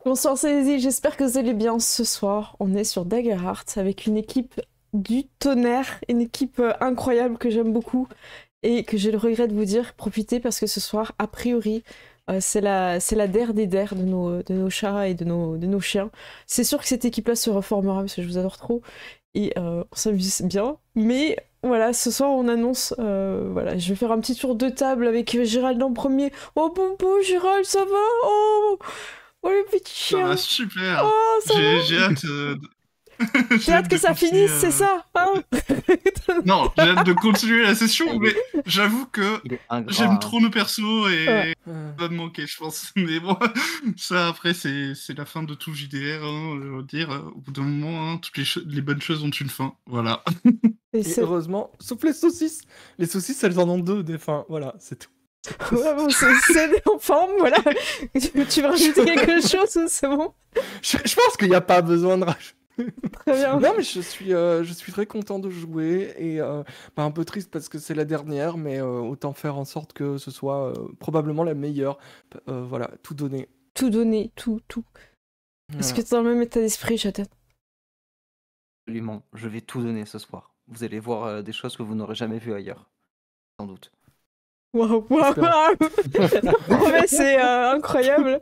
Bonsoir Céline, j'espère que vous allez bien. Ce soir, on est sur Daggerheart avec une équipe du tonnerre, une équipe incroyable que j'aime beaucoup et que j'ai le regret de vous dire, profitez parce que ce soir, a priori, c'est la der des der de nos chats et de nos chiens. C'est sûr que cette équipe-là se reformera parce que je vous adore trop et on s'amuse bien. Mais voilà, ce soir, on annonce, voilà, je vais faire un petit tour de table avec Gérald en premier. Oh Bobo, Gérald, ça va? Oh! Oh le petit Ça va chien! super. Oh, ça J'ai va! hâte, T'as j'ai hâte hâte que de ça continuer. finisse, c'est ça, hein? Non, j'ai hâte de continuer la Ah, session, mais j'avoue que il est j'aime ingrat, hein. trop nos persos Ouais. et ça va me manquer, je pense. Mais bon, ça après c'est la fin de tout JDR, hein, je veux dire. Au bout d'un moment, hein, toutes les bonnes choses ont une fin. Voilà. Et Et c'est... heureusement, sauf les saucisses. Les saucisses, elles en ont deux des fins. Voilà, c'est tout. Ouais, bon, c'est en forme, voilà. Tu veux rajouter quelque chose ou c'est bon? Je pense qu'il n'y a pas besoin de rajouter. Très bien. Non, mais je suis très content de jouer et un peu triste parce que c'est la dernière, mais autant faire en sorte que ce soit probablement la meilleure. Voilà, tout donner. Tout donner, tout. Est-ce que Voilà. t'es dans le même état d'esprit, Jatan? Absolument, je vais tout donner ce soir. Vous allez voir des choses que vous n'aurez jamais vues ailleurs, sans doute. Waouh, waouh, Espérons. waouh! Oh, mais c'est incroyable!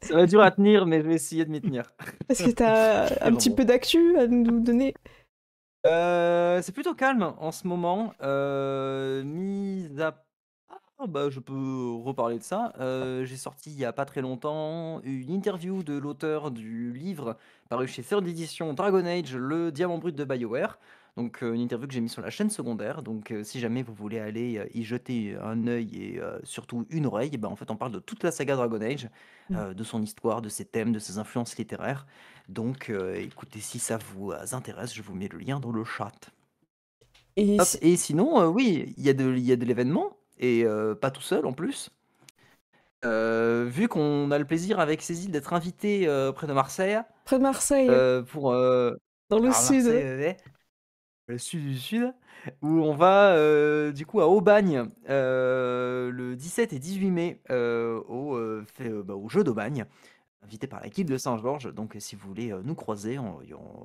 Ça va être dur à tenir, mais je vais essayer de m'y tenir. Est-ce que t'as un petit peu d'actu à nous donner? C'est plutôt calme en ce moment. Mis à part, bah, je peux reparler de ça. J'ai sorti il y a pas très longtemps une interview de l'auteur du livre paru chez Third Edition Dragon Age, le diamant brut de BioWare. Donc une interview que j'ai mis sur la chaîne secondaire. Donc si jamais vous voulez aller y jeter un œil et surtout une oreille, eh ben, en fait on parle de toute la saga Dragon Age, de son histoire, de ses thèmes, de ses influences littéraires. Donc écoutez, si ça vous intéresse, je vous mets le lien dans le chat. Et Hop, et sinon, oui, il y a de l'événement, et pas tout seul en plus. Vu qu'on a le plaisir avec Cécile d'être invité près de Marseille, près de Marseille, pour dans le alors Marseille, sud. le sud du sud, où on va du coup à Aubagne le 17 et 18 mai au jeu d'Aubagne, invité par l'équipe de Saint-Georges. Donc si vous voulez nous croiser,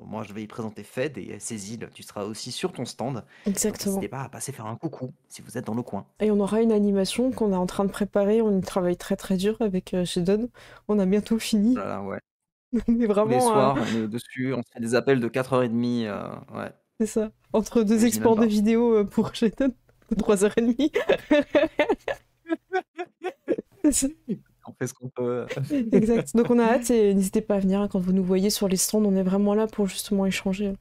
moi je vais y présenter Fed et Cécile, tu seras aussi sur ton stand. Donc Exactement. n'hésitez pas à passer faire un coucou si vous êtes dans le coin. Et on aura une animation qu'on est en train de préparer. On y travaille très très dur avec Shedon. On a bientôt fini. Voilà, ouais. Mais Tous les vraiment, soirs, on est dessus, on se fait des appels de 4h30. Ouais, c'est ça. Entre deux imaginez même exports de pas. vidéos pour Shedon, de 3h30. C'est ça. On fait ce qu'on peut. Exact. Donc on a hâte et n'hésitez pas à venir hein, quand vous nous voyez sur les stands. On est vraiment là pour justement échanger.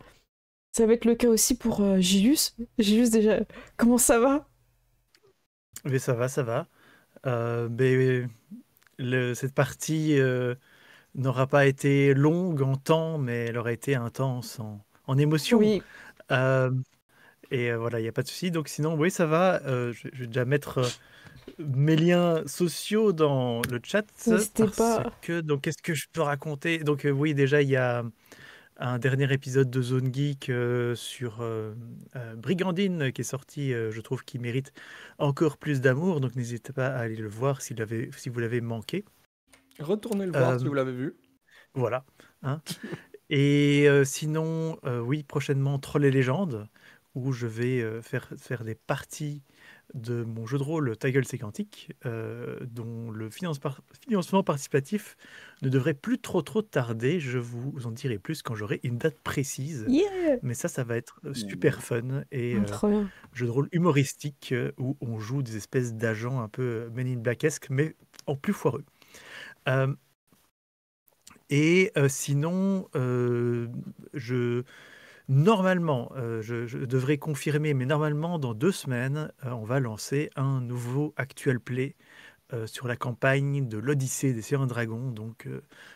Ça va être le cas aussi pour Gilus. Gilus, déjà, comment ça va? Mais ça va, ça va. Mais cette partie n'aura pas été longue en temps, mais elle aura été intense en émotion. Oui, Euh, et voilà, il n'y a pas de souci. Donc sinon, oui, ça va. Je vais déjà mettre mes liens sociaux dans le chat n'hésitez parce pas. que, donc, qu'est-ce que je peux raconter? Donc oui, déjà, il y a un dernier épisode de Zone Geek sur Brigandine qui est sorti, je trouve qu'il mérite encore plus d'amour, donc n'hésitez pas à aller le voir si vous l'avez manqué. Retournez le voir Euh, si vous l'avez vu. Voilà. Hein. Et sinon, oui, prochainement Troll et Légendes, où je vais faire des parties de mon jeu de rôle Ta gueule c'est quantique, dont le financement participatif ne devrait plus trop tarder. Je vous en dirai plus quand j'aurai une date précise. Yeah! Mais ça va être super fun et Trop bien. jeu de rôle humoristique où on joue des espèces d'agents un peu Men in Blackesque, mais en plus foireux. Et sinon, normalement, je devrais confirmer, mais normalement, dans 2 semaines, on va lancer un nouveau Actual Play sur la campagne de l'Odyssée des Seigneurs Dragons, donc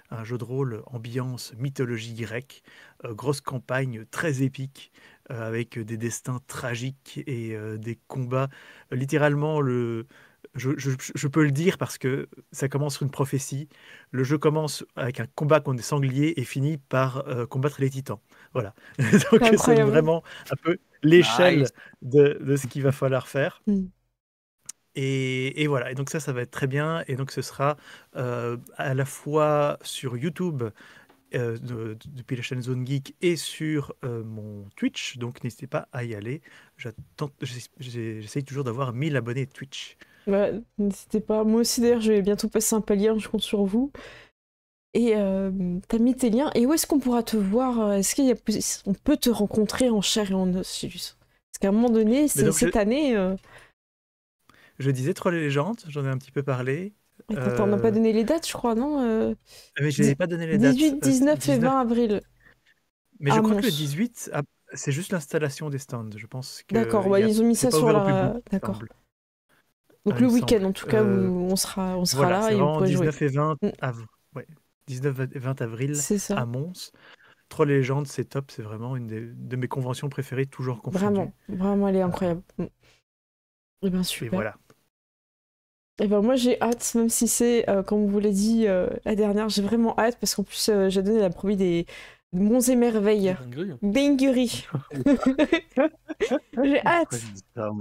un jeu de rôle ambiance mythologie grecque, grosse campagne très épique, avec des destins tragiques et des combats. Littéralement, je peux le dire parce que ça commence sur une prophétie. Le jeu commence avec un combat contre des sangliers et finit par combattre les titans. Voilà. Donc C'est c'est incroyable. vraiment un peu l'échelle Nice. de ce qu'il va falloir faire. Mm. Et voilà, et donc ça va être très bien. Et donc ce sera à la fois sur YouTube depuis la chaîne Zone Geek et sur mon Twitch. Donc n'hésitez pas à y aller. J'essaye toujours d'avoir 1000 abonnés Twitch. Ouais, n'hésitez pas. Moi aussi, d'ailleurs, je vais bientôt passer un palier, je compte sur vous. Et t'as mis tes liens. Et où est-ce qu'on pourra te voir? On peut te rencontrer en chair et en os, Célus? Parce qu'à un moment donné, cette année... Je disais Troll et Légendes, j'en ai un petit peu parlé. Attends, on n'a pas donné les dates, je crois, non? Mais je n'ai pas donné les dates. 18, 19 et 20 avril. Mais je crois Mons. que le 18, c'est juste l'installation des stands. Je pense que D'accord, ouais, ils ont mis ça sur la... D'accord. Donc le week-end, en tout cas, où on sera voilà, là et on pourrait 19 jouer. et 20 ouais, 19 et 20 avril ça. à Mons. Troll et Légendes, c'est top. C'est vraiment une de mes conventions préférées, toujours confondue. Vraiment, elle est incroyable. Et bien, super. Et voilà. Et ben moi j'ai hâte, même si c'est, comme on vous l'a dit la dernière, j'ai vraiment hâte parce qu'en plus j'ai donné la promesse des monts et merveilles. Dinguerie. J'ai hâte.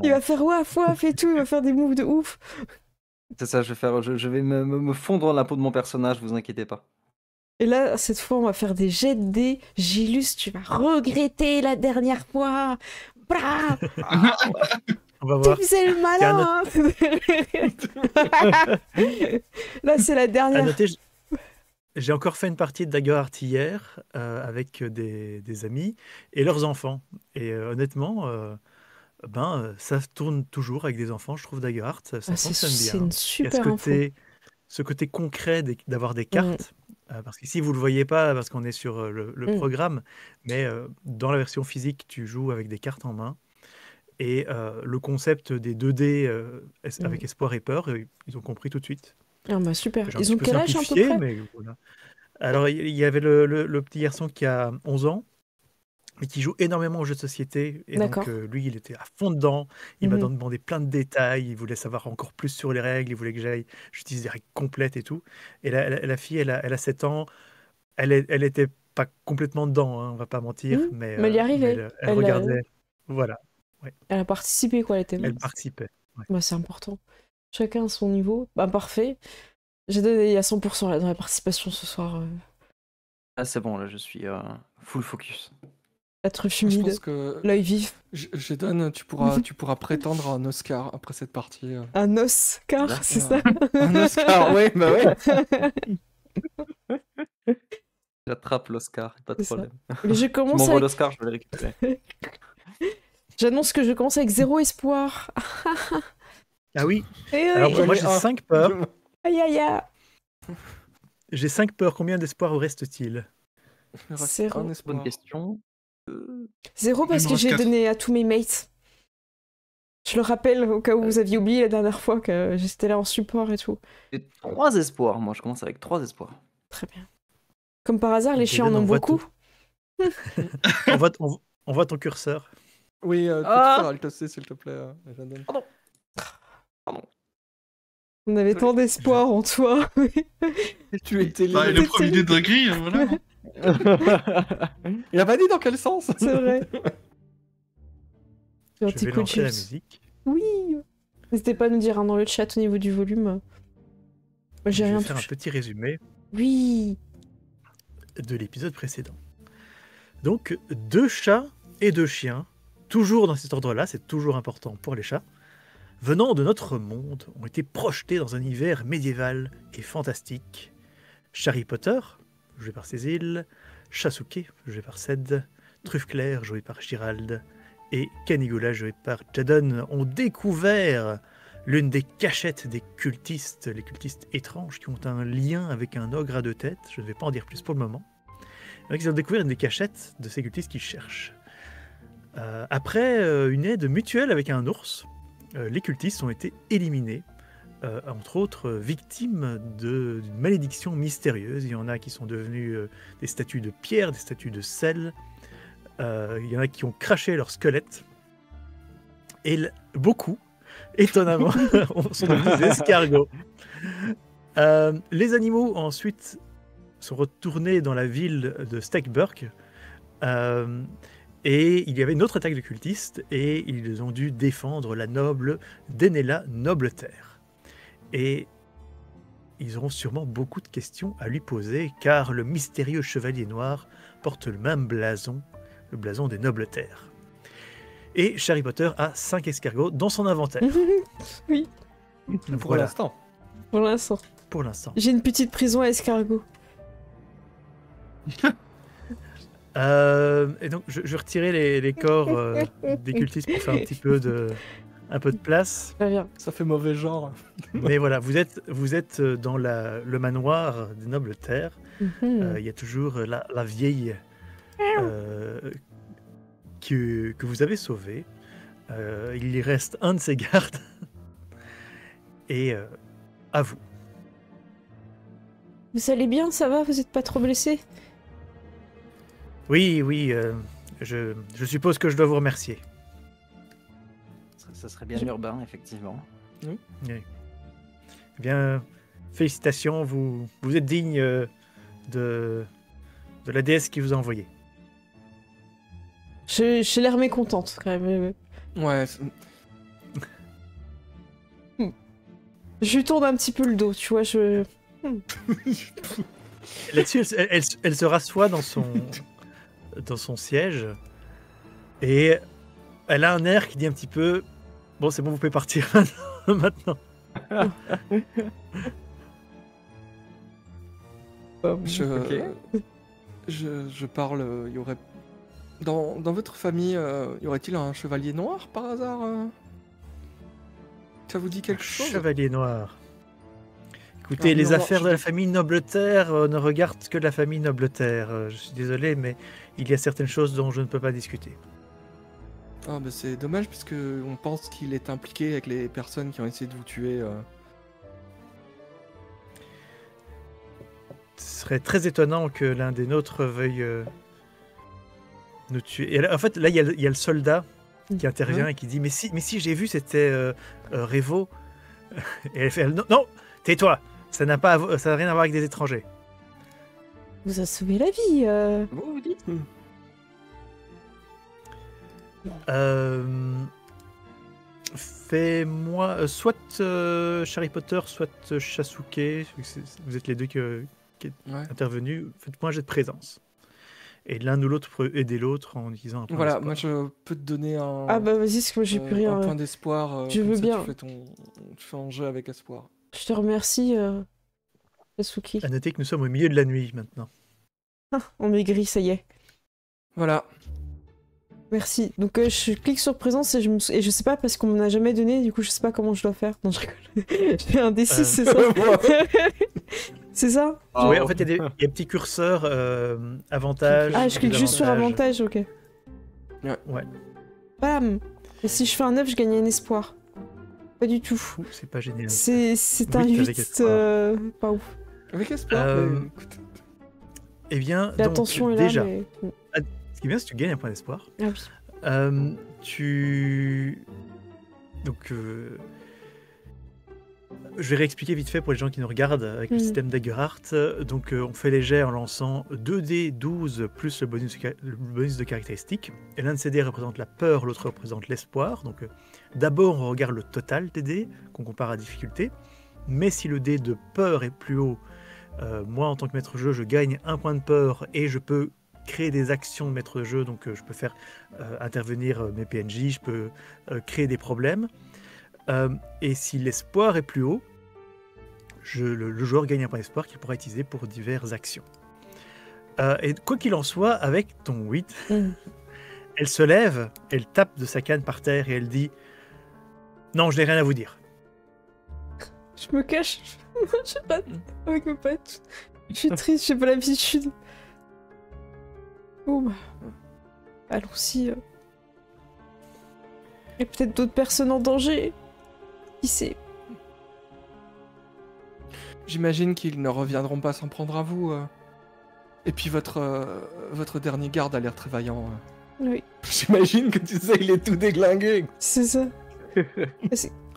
Il va faire waf et tout, il va faire des moves de ouf. C'est ça, je vais me fondre dans la peau de mon personnage, vous inquiétez pas. Et là, cette fois, on va faire des jets de dés. Gilus, tu vas regretter la dernière fois. Bra On va voir. Tu faisais le malin. Là, c'est la dernière. À noter, j'ai encore fait une partie de Daggerheart hier avec des amis et leurs enfants. Et honnêtement, ça tourne toujours avec des enfants. Je trouve Daggerheart, ça fonctionne bien. C'est une super ce côté concret d'avoir des cartes. Parce qu'ici, vous ne le voyez pas parce qu'on est sur le programme. Mais dans la version physique, tu joues avec des cartes en main. Et le concept des 2D avec espoir et peur, ils ont compris tout de suite. Ah bah super. Ils ont quel âge à peu près? Mais voilà. Alors, il y avait le petit garçon qui a 11 ans, mais qui joue énormément aux jeux de société. Et donc, lui, il était à fond dedans. Il m'a demandé plein de détails. Il voulait savoir encore plus sur les règles. Il voulait que j'utilise des règles complètes et tout. Et la fille, elle a 7 ans. Elle était pas complètement dedans, hein, on va pas mentir. Mais elle y arrivait. Elle regardait. Voilà. Ouais. Elle a participé, quoi. Elle participait. Ouais. Bah, c'est important. Chacun à son niveau. Bah, parfait. J'ai donné à 100% là, dans la participation ce soir. Ah, c'est bon, là, je suis full focus. La truffe humide, l'œil vif. Je donne, tu pourras prétendre à un Oscar après cette partie. Un Oscar, c'est ça? Un Oscar, oui, bah ouais. J'attrape l'Oscar, pas de problème. Mais je commence m'envoie l'Oscar, je vais le récupérer. J'annonce que je commence avec 0 espoir. Ah oui. Alors moi j'ai 5 peurs. Aïe aïe aïe. J'ai 5 peurs. Combien d'espoir vous reste-t-il? 0. Bonne question. 0 parce que j'ai donné à tous mes mates. Je le rappelle au cas où vous aviez oublié la dernière fois que j'étais là en support et tout. J'ai 3 espoirs. Moi je commence avec 3 espoirs. Très bien. Comme par hasard, les chiens en ont beaucoup. On voit ton curseur. Oui, peux-tu faire Alt-C s'il te plaît, Pardon. On avait tant d'espoir en toi. Tu étais le premier de dinguerie, voilà. Il a pas dit dans quel sens. C'est vrai. Je vais lancer la musique. Oui. N'hésitez pas à nous dire dans le chat au niveau du volume. Je vais faire un petit résumé. Oui. De l'épisode précédent. Donc, 2 chats et 2 chiens, toujours dans cet ordre-là, c'est toujours important pour les chats, venant de notre monde, ont été projetés dans un univers médiéval et fantastique. Harry Potter, joué par Cécile, Chasuke, joué par Ced, Truffeclair, joué par Gérald, et Canigula, joué par Jadon, ont découvert l'une des cachettes des cultistes, les cultistes étranges qui ont un lien avec un ogre à 2 têtes. Je ne vais pas en dire plus pour le moment. Donc, ils ont découvert une des cachettes de ces cultistes qu'ils cherchent. Après une aide mutuelle avec un ours, les cultistes ont été éliminés, entre autres victimes d'une malédiction mystérieuse. Il y en a qui sont devenus des statues de pierre, des statues de sel. Il y en a qui ont craché leur squelette. Et beaucoup, étonnamment, sont devenus des escargots. Les animaux, ensuite, sont retournés dans la ville de Steckburg. Et il y avait une autre attaque de cultistes, et ils ont dû défendre la noble Denella Nobleterre. Et ils auront sûrement beaucoup de questions à lui poser, car le mystérieux chevalier noir porte le même blason, le blason des Nobleterres. Et Harry Potter a 5 escargots dans son inventaire. Oui, Pour Voilà, l'instant. pour l'instant. pour l'instant. J'ai une petite prison à escargot. Et donc, je vais retirer les corps des cultistes pour faire un peu de place. Très bien. Ça fait mauvais genre. Mais voilà, vous êtes dans le manoir des nobles terres. Il y a toujours la vieille que vous avez sauvée. Il y reste un de ses gardes. Et à vous. Vous allez bien, ça va? Vous n'êtes pas trop blessé? Oui, je suppose que je dois vous remercier. Ça serait bien urbain, effectivement. Oui. Eh bien, félicitations, vous êtes digne de la déesse qui vous a envoyé. J'ai l'air mécontente, quand même. Ouais, Je lui tourne un petit peu le dos, tu vois, Là-dessus, elle se rassoit dans son siège et elle a un air qui dit un petit peu « Bon, c'est bon, vous pouvez partir maintenant. » je parle. Il y aurait dans votre famille, y aurait-il un chevalier noir par hasard Ça vous dit quelque chose? Chevalier noir. Écoutez, Ah, les non, affaires je de la dis- famille Nobleterre ne regardent que la famille Nobleterre. Je suis désolé, mais il y a certaines choses dont je ne peux pas discuter. Ah, bah c'est dommage puisque on pense qu'il est impliqué avec les personnes qui ont essayé de vous tuer. Ce serait très étonnant que l'un des nôtres veuille nous tuer. Et là, en fait, là, il y a le soldat qui intervient et qui dit « Mais si, j'ai vu, c'était Révo. » Et elle fait « Non, tais-toi, ça n'a rien à voir avec des étrangers. vous a sauvé la vie. Vous dites Fais-moi soit Harry Potter, soit Chasuke. Vous êtes les deux qui Ouais. intervenus. Faites-moi un jet de présence. Et l'un ou l'autre peut aider l'autre en disant un point Voilà, d'espoir. moi je peux te donner un. Ah bah vas-y, parce que moi j'ai plus rien. Un point d'espoir. Je comme veux ça, bien. Tu fais un jeu avec espoir. Je te remercie, Yasuki. À noter que nous sommes au milieu de la nuit maintenant. Ah, on maigrit, ça y est. Voilà. Merci. Donc je clique sur présence et je sais pas parce qu'on m'en a jamais donné, du coup je sais pas comment je dois faire. Non, je rigole. Je fais un D6, c'est ça? C'est ça? Oui, en fait, il y a un petit curseur avantage. Ah, je clique juste sur désavantage. avantage, ok. Ouais. Bam! Et si je fais un 9, je gagne un espoir. Pas du tout. Ouh, c'est pas génial. C'est un Oui, 8, avec espoir. pas ouf. Avec espoir. mais écoute. Eh bien, La donc, tension est là, déjà, mais... ce qui est bien, c'est que tu gagnes un point d'espoir. Ah oui. Donc, je vais réexpliquer vite fait pour les gens qui nous regardent avec le système Daggerheart. Donc, on fait les jets en lançant 2d12 plus le bonus de caractéristiques. Et l'un de ces dés représente la peur, l'autre représente l'espoir. Donc, d'abord, on regarde le total des dés qu'on compare à difficulté. Mais si le dé de peur est plus haut, moi, en tant que maître de jeu, je gagne un point de peur et je peux créer des actions de maître de jeu. Donc, je peux faire intervenir mes PNJ, je peux créer des problèmes. Et si l'espoir est plus haut, le joueur gagne un point d'espoir qu'il pourra utiliser pour diverses actions. Et quoi qu'il en soit, avec ton 8, elle se lève, elle tape de sa canne par terre et elle dit « Non, je n'ai rien à vous dire. Je me cache. Je sais pas. Avec mes potes. Je suis triste, j'ai pas l'habitude. Bon bah. Allons-y. Il y a peut-être d'autres personnes en danger. Qui sait? J'imagine qu'ils ne reviendront pas s'en prendre à vous. Et puis votre dernier garde a l'air très vaillant. Oui, J'imagine que tu sais, il est tout déglingué. c'est ça.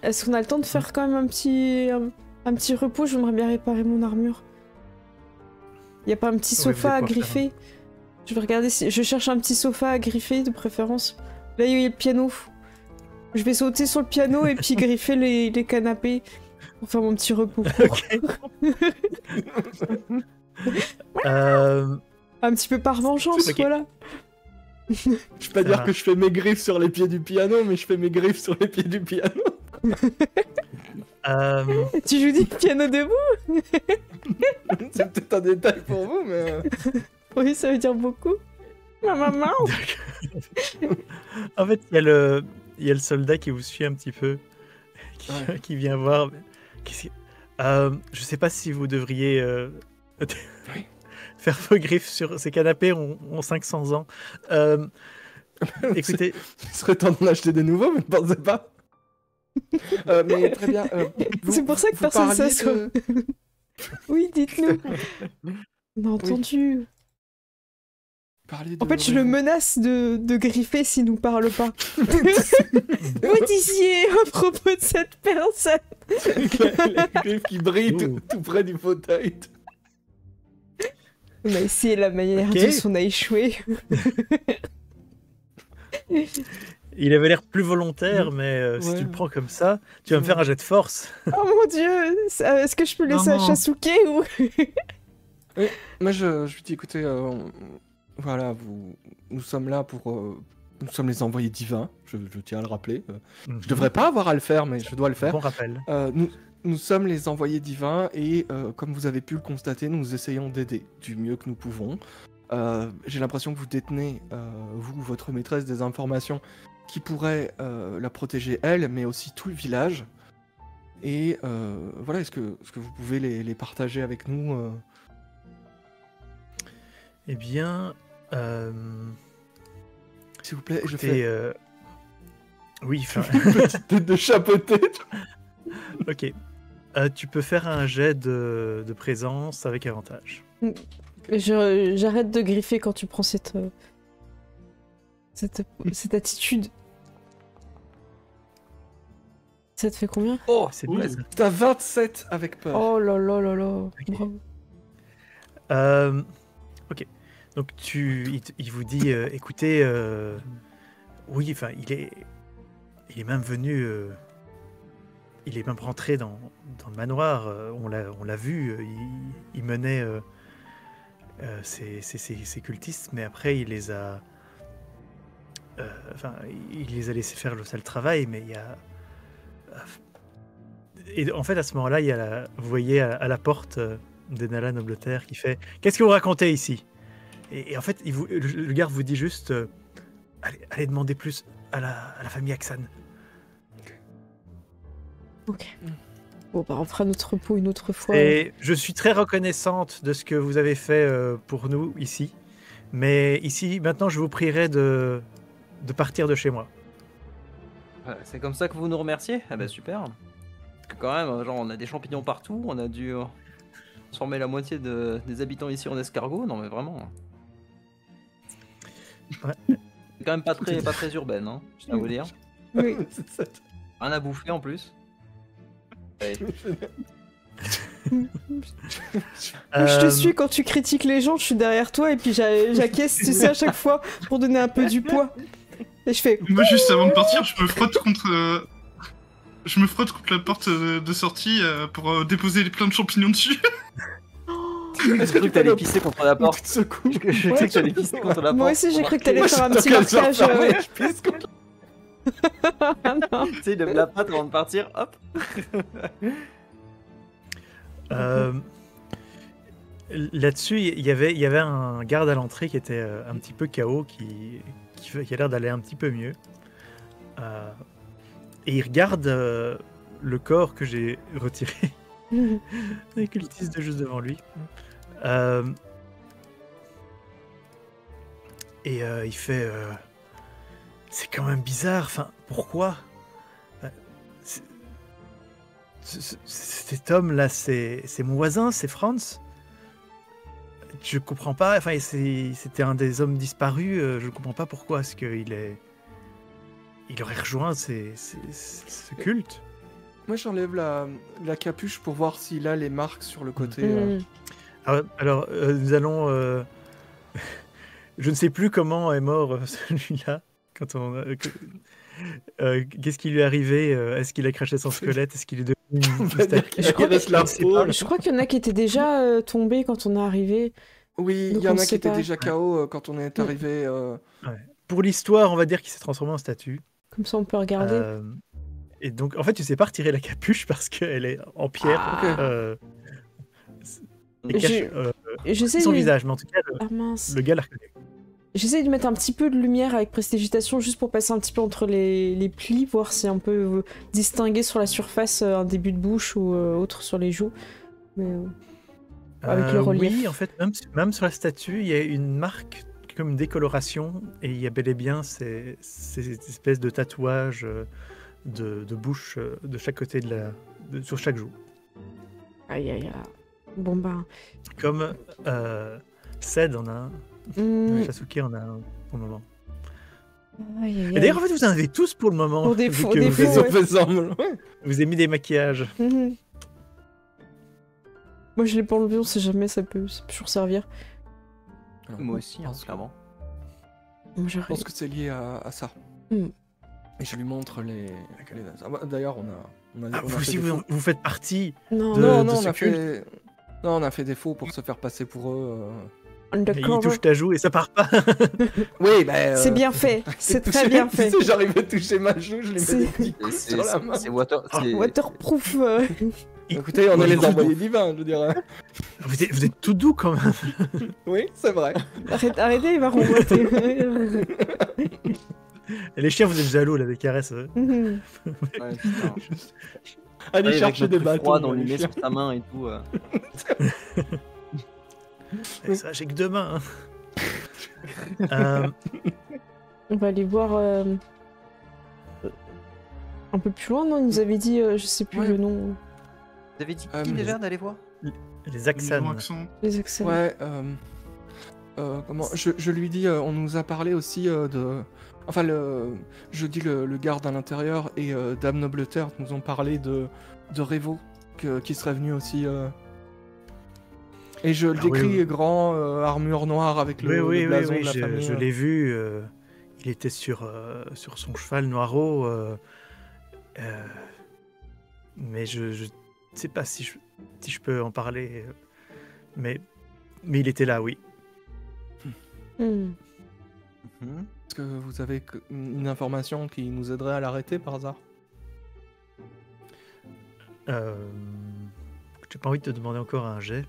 Est-ce qu'on a le temps de faire quand même un petit repos? J'aimerais bien réparer mon armure. Y a pas un petit Ouais, vous sofa à allez pouvoir griffer? Je vais regarder si... Je cherche un petit sofa à griffer, de préférence. Là, il y a le piano. Je vais sauter sur le piano et puis griffer les canapés pour faire mon petit repos court. Un petit peu par vengeance, Ok. voilà. Je vais pas Ça dire marche. que je fais mes griffes sur les pieds du piano, mais je fais mes griffes sur les pieds du piano. Tu joues du piano debout? C'est peut-être un détail pour vous, mais... Oui, ça veut dire beaucoup. Ma maman. En fait, il y a le soldat qui vous suit un petit peu, Ouais. qui vient voir. Je sais pas si vous devriez Oui. faire vos griffes sur ces canapés, ont 500 ans. Écoutez, Il serait temps d'en acheter des nouveaux, mais ne pensez pas. Mais très bien. C'est pour ça que vous personne parliez s'assoit. de- Oui, dites-nous. On a entendu. parliez En de fait, je le rêve. menace de griffer s'il nous parle pas. Vous disiez à propos de cette personne. Les griffes qui brillent Ouh. tout près du fauteuil. On a essayé la manière Ok. dont on a échoué. il avait l'air plus volontaire, mais si Ouais. tu le prends comme ça, tu vas me faire un jet de force. Oh mon dieu, est-ce que je peux laisser à Non. Chasuke ou... Moi, je lui dis, écoutez, voilà, nous sommes là pour... nous sommes les envoyés divins, je tiens à le rappeler. Je devrais pas avoir à le faire, mais je dois le faire. Bon rappel. Nous sommes les envoyés divins et, comme vous avez pu le constater, nous essayons d'aider du mieux que nous pouvons. J'ai l'impression que vous détenez, vous, votre maîtresse, des informations qui pourraient la protéger elle, mais aussi tout le village. Et voilà, est-ce que vous pouvez les partager avec nous Eh bien, s'il vous plaît? Je écoutez, fais oui, enfin, une petite tête de chapeauté. ok. Tu peux faire un jet de présence avec avantage. J'arrête de griffer quand tu prends cette attitude. Ça te fait combien? Oh, C'est Ouh. plaisant. t'as 27 avec peur. Oh là là là là. Bravo. Ok. Donc il vous dit, écoutez, oui, enfin, il est même venu, il est même rentré dans le manoir. On l'a vu. Il menait ses cultistes, mais après il les a, enfin, il les a laissés faire le sale travail, mais il y a et en fait, à ce moment-là, vous voyez à la porte d'Enala Nobleterre qui fait « Qu'est-ce que vous racontez ici ?» Et en fait, le garde vous dit juste allez demander plus à la famille Aksan. Ok. Bon bah on fera notre repos une autre fois. Et je suis très reconnaissante de ce que vous avez fait pour nous ici. Mais ici, maintenant, je vous prierai de partir de chez moi. C'est comme ça que vous nous remerciez? Ah bah super. Parce que quand même, genre on a des champignons partout, on a dû transformer la moitié des habitants ici en escargots. Non mais vraiment. Ouais. C'est quand même pas très urbaine, hein, je tiens à vous dire. Oui. C'est ça. Rien à bouffer en plus. Ouais. Moi, je te suis quand tu critiques les gens, je suis derrière toi et puis j'acquiesce, tu sais, à chaque fois pour donner un peu du poids. Et je fais. Moi, juste avant de partir, je me frotte contre la porte de sortie pour déposer plein de champignons dessus. J'ai cru que t'allais pisser contre la porte. Petite secousse. J'ai cru que t'allais pisser contre la porte. Moi aussi, j'ai cru que t'allais faire un Dans petit quel genre marquage. fermé, je pisse contre- Ah non. Tu sais, il lève la patte avant de partir, hop. Là-dessus, il y avait un garde à l'entrée qui était un petit peu KO, qui a l'air d'aller un petit peu mieux. Et il regarde le corps que j'ai retiré. Les cultistes de juste devant lui. Et il fait... c'est quand même bizarre, enfin, pourquoi cet homme-là, c'est mon voisin, c'est Franz. Je comprends pas, enfin, c'était un des hommes disparus, je comprends pas pourquoi est-ce qu'il il aurait rejoint ce culte. Moi, j'enlève la capuche pour voir s'il a les marques sur le côté. Mm. Alors, nous allons Je ne sais plus comment est mort celui-là. Quand qu'est-ce qui lui est arrivé? Est-ce qu'il a craché son squelette? Est-ce qu'il est devenu On une va dire statue? qu'il Je crois reste que- la je sais peau. pas. Je crois qu'il y en a qui étaient déjà tombés quand on est arrivé. Oui, il Donc y en on a sait qui étaient pas. déjà KO quand on est arrivé. Pour l'histoire, on va dire qu'il s'est transformé en statue. Comme ça, on peut regarder. Et donc, en fait, tu sais pas retirer la capuche parce qu'elle est en pierre. Ah. Et cache J'essaie son de... visage, mais en tout cas, Ah mince. le gars l'a reconnu. J'essaie de mettre un petit peu de lumière avec prestidigitation juste pour passer un petit peu entre les plis, voir si on peut distinguer sur la surface un début de bouche ou autre sur les joues. Mais, avec le relief. Oui, en fait, même sur la statue, il y a une marque comme une décoloration et il y a bel et bien ces espèces de tatouages de bouche de chaque côté sur chaque joue. Aïe aïe aïe. Bon ben. Comme Ced en a un, Sasuke en a un pour le moment. Aïe, aïe, Et d'ailleurs, en fait, vous en avez tous pour le moment. Pour des vu faux- que des vous, faux, avez, ouais. fait semblant. vous avez mis des maquillages. Mhm. Moi je l'ai pas enlevé, on sait jamais, ça peut toujours servir. Moi aussi, hein, clairement. Moi, Je pense que c'est lié à ça. Hmm. Et je lui montre les... Ah bah, d'ailleurs, on a Ah, on a vous fait aussi, des faux. vous faites partie. Non, de- Non, non, ce culte. on a fait des faux pour se faire passer pour eux. Et il undercover. touche ta joue et ça part pas. Oui, bah... C'est bien fait, c'est très bien fait. Si j'arrive à toucher ma joue, je lui mets C'est- des petits coups sur la main. C'est c'est- Waterproof. Écoutez, on Ouais, est les tout envoyés doux. divins, je dirais. Vous êtes tout doux quand même. Oui, c'est vrai. Arrêtez, il va renvoyer. Et les chiens, vous êtes jaloux là des caresses. Mhm. Ouais, putain. Allez Avec chercher notre des truc bâtons. froid, on les lui met chiens. sur sa main et tout. Et ça, j'ai que deux mains. hein. On va aller voir un peu plus loin, non? Il nous avait dit, je sais plus Ouais. le nom, Vous avez dit mais- qui déjà d'aller voir? Les Niveau Axanes. accent. les accents. Ouais, comment je lui dis, on nous a parlé aussi de... Enfin, je dis le garde à l'intérieur et Dame Nobleterre nous ont parlé de Revo, qui serait venu aussi... Et je le Ah oui, décris oui. grand, armure noire avec le blason de la famille. je l'ai vu. Il était sur son cheval Noiro. Mais je ne sais pas si je peux en parler. Mais il était là, oui. Hmm. Mhm. Est-ce que vous avez une information qui nous aiderait à l'arrêter par hasard? J'ai pas envie de te demander encore un jet.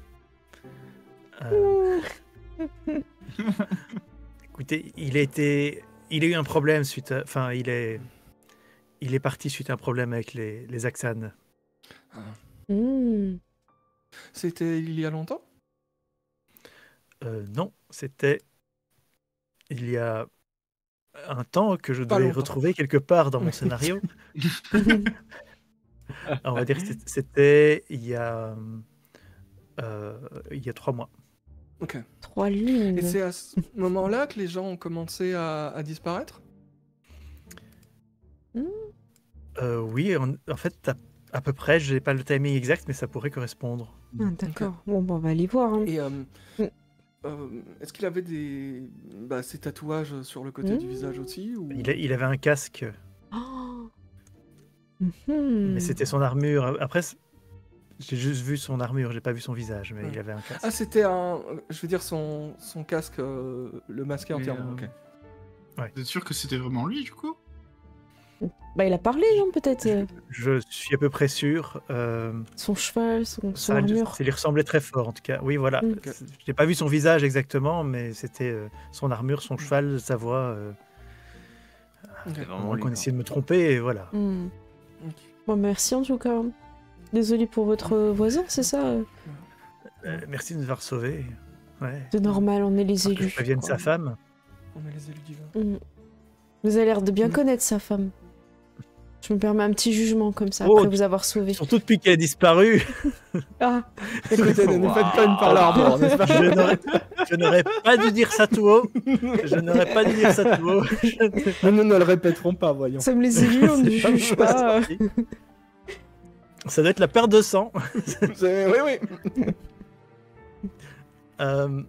Écoutez, il a eu un problème suite à... Enfin, il est parti suite à un problème avec les Axanes. Hmm. C'était il y a longtemps? Non, c'était il y a un temps que je Pas devais longtemps. retrouver quelque part dans mon scénario. On va dire que c'était il y a 3 mois. Ok. 3 lunes. Et c'est à ce moment-là que les gens ont commencé à disparaître? Oui, en fait, à peu près, j'ai pas le timing exact, mais ça pourrait correspondre. Ah, d'accord. Bon, on va aller voir. hein. Et est-ce qu'il avait ces tatouages sur le côté du visage aussi ou... Il avait un casque, Oh. mais Mhm. c'était son armure. Après, j'ai juste vu son armure, j'ai pas vu son visage, mais Ouais. il avait un casque. Ah, c'était je veux dire son casque, le masqué Mais, entièrement, ok. Vous êtes sûr que c'était vraiment lui, du coup? Bah, il a parlé, non, peut-être Je suis à peu près sûr. son cheval, son Ça armure. lui ressemblait très fort, en tout cas. Oui, voilà. Mm. Ok. Je n'ai pas vu son visage exactement, mais c'était son armure, son cheval, sa voix. C'est À vraiment moins lui, qu'on quoi. essayait de me tromper, et voilà. Hmm. Ok. Bon, merci en tout cas. Désolé pour votre voisin, c'est ça Merci de nous avoir sauvés. Ouais. C'est normal, on est les Que je élus. prévienne sa femme. On est les élus divins. Hmm. Vous avez l'air de bien Mm. connaître sa femme. Je me permets un petit jugement comme ça, Oh, après vous avoir sauvé. Surtout depuis qu'elle a disparu, Ah, Écoutez, ne faites pas une parole arbore, n'est-ce pas? je n'aurais pas dû dire ça tout haut. Je n'aurais pas dû dire ça tout haut. Nous ne le répéterons pas, voyons. nous sommes les élus, on ne C'est juge pas. Ça doit être la perte de sang. Oui, oui. Euh,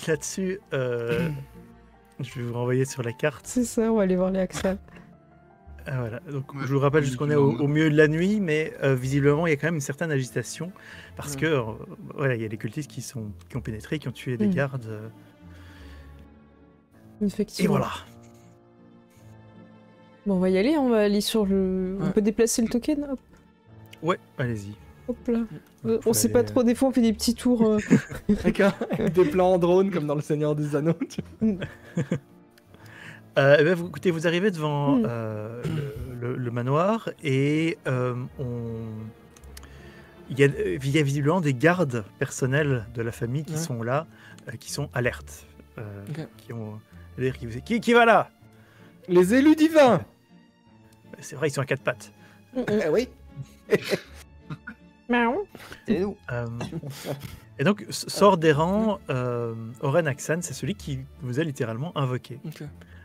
là-dessus, je vais vous renvoyer sur la carte. C'est ça, on va aller voir les Axel. Ah, voilà. Donc, Ouais, je vous rappelle juste qu'on est au milieu de la nuit, mais visiblement, il y a quand même une certaine agitation parce que voilà, il y a des cultistes qui ont pénétré, qui ont tué des gardes. Et Effectivement. voilà. Bon, on va y aller, on va aller sur le... On Ouais. peut déplacer le token, hop, Ouais, allez-y. hop là. Vous On sait pas allez- trop, des fois on fait des petits tours. Avec des plans en drone comme dans Le Seigneur des Anneaux. Eh ben, écoutez, vous arrivez devant Mm. le manoir et il y a visiblement des gardes personnels de la famille qui Ouais. sont là, qui sont alertes. Ok. Qui va là? Les élus divins. C'est vrai, ils sont à quatre pattes. Eh oui. Miaou. C'est nous. Et donc, sort des rangs, Oren Aksan, c'est celui qui vous a littéralement invoqué. Ok.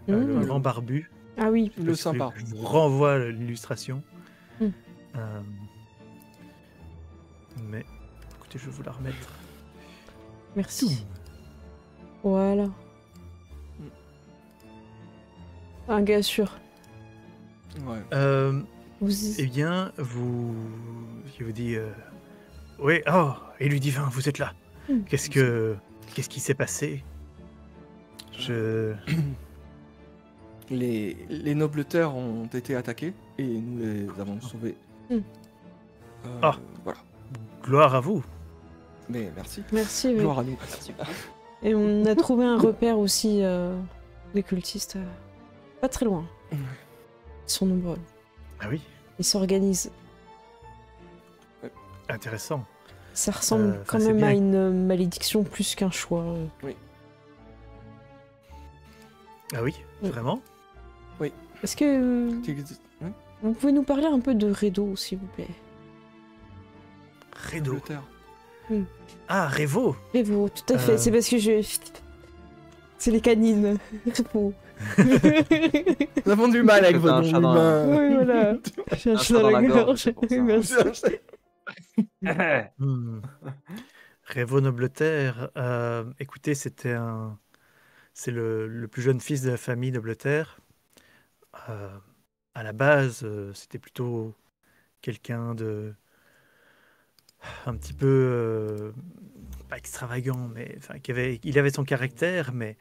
Le Mm. grand barbu. Ah oui. Le sympa. Je vous renvoie l'illustration. Mm. Mais, écoutez, je vais vous la remettre. Merci. Voilà. Un gars sûr. Ouais. Vous... Eh bien, je vous dis, oui, oh, élu divin, vous êtes là. Mm. Qu'est-ce qui s'est passé? Les nobles terres ont été attaqués et nous les avons sauvés. Mm. Voilà. Gloire à vous. Mais merci. Merci. oui. Gloire à nous. Et on a trouvé un repère aussi des cultistes. Pas très loin. Ouais. Ils sont nombreux. Ah oui, Ils s'organisent. intéressant. Ça ressemble Enfin, quand c'est même bien. à une malédiction plus qu'un choix. Ah oui, Oui. vraiment? Est-ce que Ouais. vous pouvez nous parler un peu de Redo, s'il vous plaît? Redo. Nobles terres. Ah, Revo. Revo, tout à fait. C'est parce que je... C'est les canines. Revo. Nous avons du mal avec T'as vos un noms chat dans la- humains. Oui, voilà. J'ai un Un chat dans la gorge. c'est pour ça. Merci. Hmm. Revo Nobleterre. Écoutez, c'est le plus jeune fils de la famille Nobleterre. À la base, c'était plutôt quelqu'un de un petit peu pas extravagant, mais enfin, il avait son caractère, mais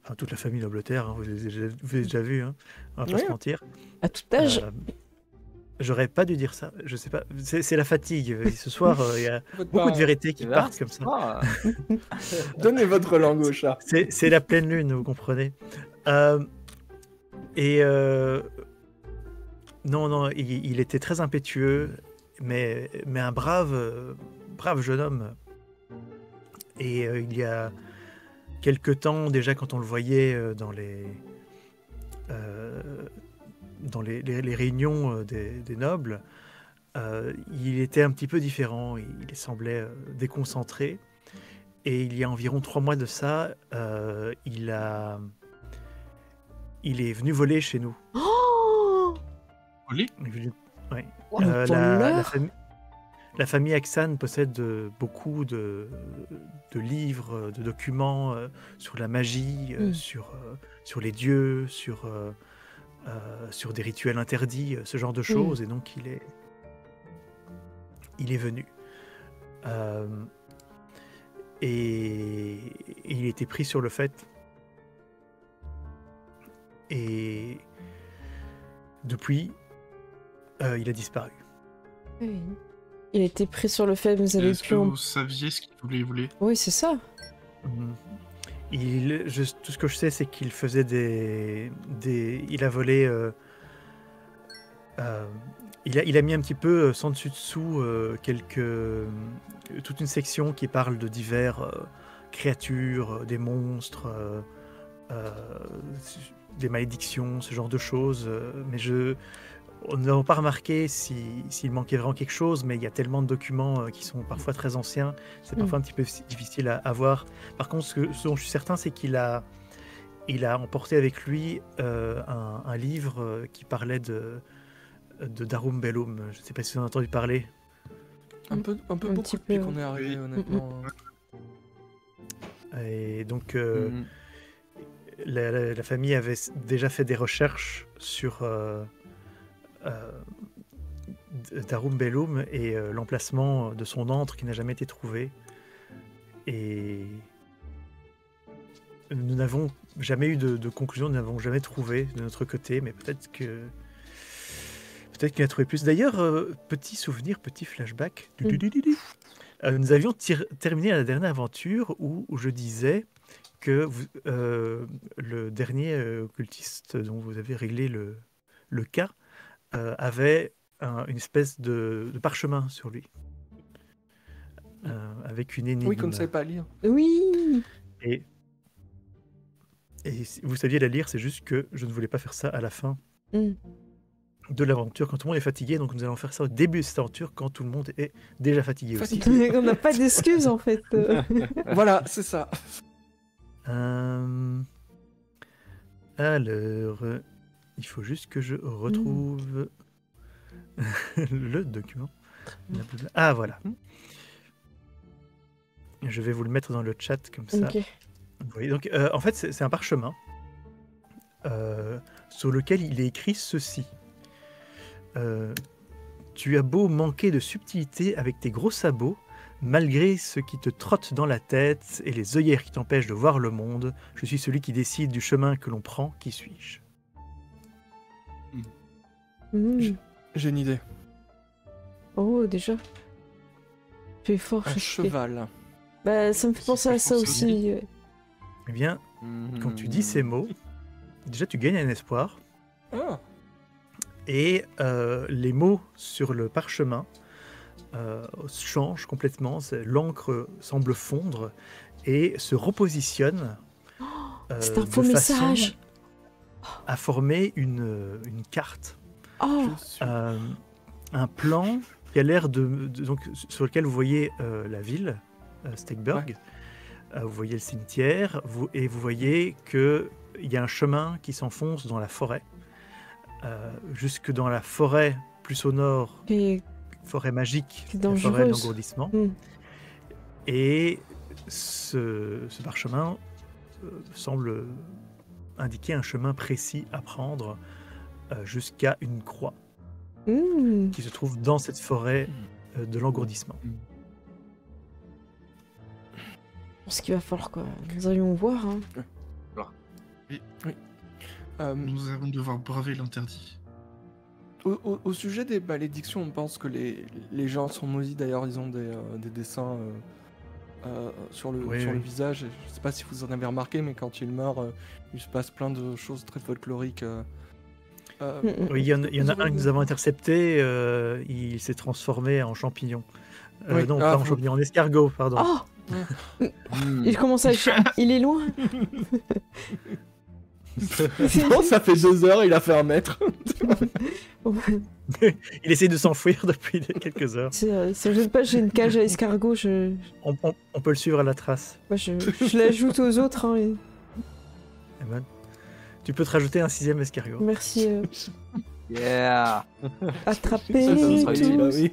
enfin, toute la famille Nobleterre, hein, vous avez déjà vu, hein, on va pas Ouais. se mentir. À tout âge. J'aurais pas dû dire ça, je sais pas, c'est la fatigue. Ce soir, il y a Faites beaucoup pas- de vérités qui C'est partent vrai, comme ça. Ah, Donnez votre langue au chat. C'est la pleine lune, vous comprenez. Non, il était très impétueux, mais un brave jeune homme. Et il y a quelque temps, déjà, quand on le voyait dans les réunions des nobles, il était un petit peu différent. Il semblait déconcentré. Et il y a environ 3 mois de ça, il est venu voler chez nous. Oh, Oli Il est venu- ouais. oh, le La voleur. famille Aksan possède beaucoup de livres, de documents sur la magie, sur les dieux, sur des rituels interdits, ce genre de choses. Et donc il est venu. Et il était pris sur le fait. Et depuis, il a disparu. Oui. Il était pris sur le fait, vous avez Est-ce que pu en... vous saviez ce qu'il voulait? Oui, c'est ça. Mhm. Tout ce que je sais, c'est qu'il faisait il a volé. Il a mis un petit peu sans dessus dessous toute une section qui parle de divers créatures, des monstres, des malédictions, ce genre de choses. Mais on n'a pas remarqué s'il manquait vraiment quelque chose, mais il y a tellement de documents qui sont parfois très anciens, c'est parfois un petit peu difficile à voir. Par contre, ce dont je suis certain, c'est qu'il a emporté avec lui un livre qui parlait de Darum Bellum. Je ne sais pas si vous en avez entendu parler. Un peu Un beaucoup petit depuis peu. qu'on est arrivé, honnêtement. Et donc, Mhm. la famille avait déjà fait des recherches sur Darum Bellum et l'emplacement de son antre qui n'a jamais été trouvé. Et nous n'avons jamais eu de conclusion, nous n'avons jamais trouvé de notre côté, mais peut-être qu'il a trouvé plus. D'ailleurs, petit souvenir, petit flashback. Nous avions terminé la dernière aventure où je disais que le dernier occultiste dont vous avez réglé le cas avait une espèce de parchemin sur lui, avec une énigme. Oui, qu'on ne sait pas lire. Oui. Et si vous saviez la lire, c'est juste que je ne voulais pas faire ça à la fin Mm. de l'aventure, quand tout le monde est fatigué. Donc nous allons faire ça au début de cette aventure, quand tout le monde est déjà fatigué aussi. On n'a pas d'excuses en fait. Voilà, c'est ça. Alors, il faut juste que je retrouve le document. Ah, voilà. Je vais vous le mettre dans le chat comme ça. Ok. Vous voyez, donc, en fait, c'est un parchemin sur lequel il est écrit ceci. Tu as beau manquer de subtilité avec tes gros sabots, malgré ce qui te trotte dans la tête et les œillères qui t'empêchent de voir le monde, je suis celui qui décide du chemin que l'on prend. Qui suis-je? Mm. J'ai une idée. Oh, déjà. Tu es fort, Un Sasuke. cheval. Bah, ça me fait penser à ça aussi. ouais. Eh bien, quand tu dis ces mots, déjà tu gagnes un espoir. Ah, Et les mots sur le parchemin changent complètement. L'encre semble fondre et se repositionne C'est un de faux façon message. à former une carte. Oh, je suis... Un plan qui a l'air donc, sur lequel vous voyez la ville, Stegberg. Vous voyez le cimetière et vous voyez qu'il y a un chemin qui s'enfonce dans la forêt. Jusque dans la forêt plus au nord, et forêt magique, c'est la forêt de dangereuse. l'engourdissement. Mm. Et ce parchemin semble indiquer un chemin précis à prendre jusqu'à une croix Mm. qui se trouve dans cette forêt de l'engourdissement. Je pense qu'il va falloir que nous allions voir. Hein. Nous allons devoir braver l'interdit. Au sujet des malédictions, on pense que les gens sont maudits. D'ailleurs, ils ont des dessins sur le visage. Je sais pas si vous en avez remarqué, mais quand ils meurent, il se passe plein de choses très folkloriques. Oui, il y en a un que nous avons intercepté, il s'est transformé en champignon. Oui. Non, pas en champignon, en escargot, pardon. Oh, il commence à... Il est loin. Non, ça fait 2 heures, il a fait 1 mètre. Il essaie de s'enfuir depuis quelques heures. Je sais pas, j'ai une cage à escargot. On peut le suivre à la trace. Moi, je l'ajoute aux autres. Hein, et... Eh ben, tu peux te rajouter un 6e escargot. Merci. Yeah. Attrapez Ça nous sera utile, tous. oui.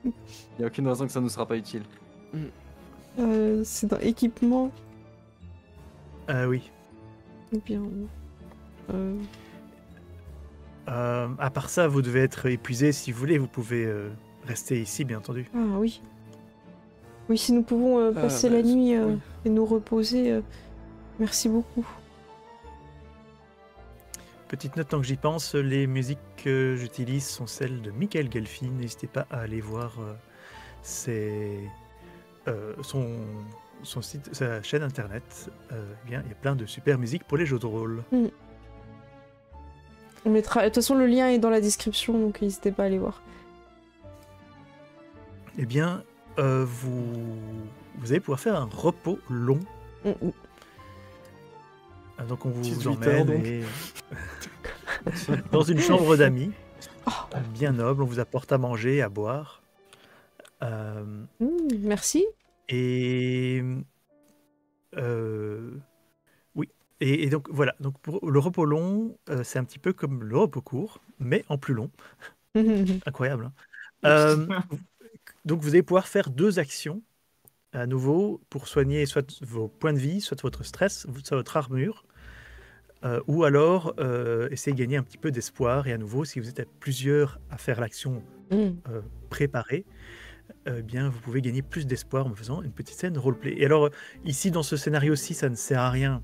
Il n'y a aucune raison que ça ne nous sera pas utile. C'est dans équipement. Oui. Eh bien, À part ça, vous devez être épuisé. Si vous voulez, vous pouvez rester ici, bien entendu. ah oui. Oui, si nous pouvons passer la nuit oui. et nous reposer, merci beaucoup. Petite note, tant que j'y pense, les musiques que j'utilise sont celles de Michael Gelfi. N'hésitez pas à aller voir son site, sa chaîne internet. Eh bien, il y a plein de super musiques pour les jeux de rôle. On mettra... De toute façon, le lien est dans la description, donc n'hésitez pas à aller voir. Eh bien, vous allez pouvoir faire un repos long. Donc on vous 18 emmène heures, donc. dans une chambre d'amis, bien noble. On vous apporte à manger, à boire. Merci. Et oui. Et donc voilà. Donc pour le repos long, c'est un petit peu comme le repos court, mais en plus long. Incroyable. Hein. Donc vous allez pouvoir faire 2 actions à nouveau, pour soigner soit vos points de vie, soit votre stress, soit votre armure, ou alors essayer de gagner un petit peu d'espoir. Et à nouveau, si vous êtes à plusieurs à faire l'action préparée, bien, vous pouvez gagner plus d'espoir en faisant une petite scène roleplay. Et alors, ici, dans ce scénario-ci, ça ne sert à rien,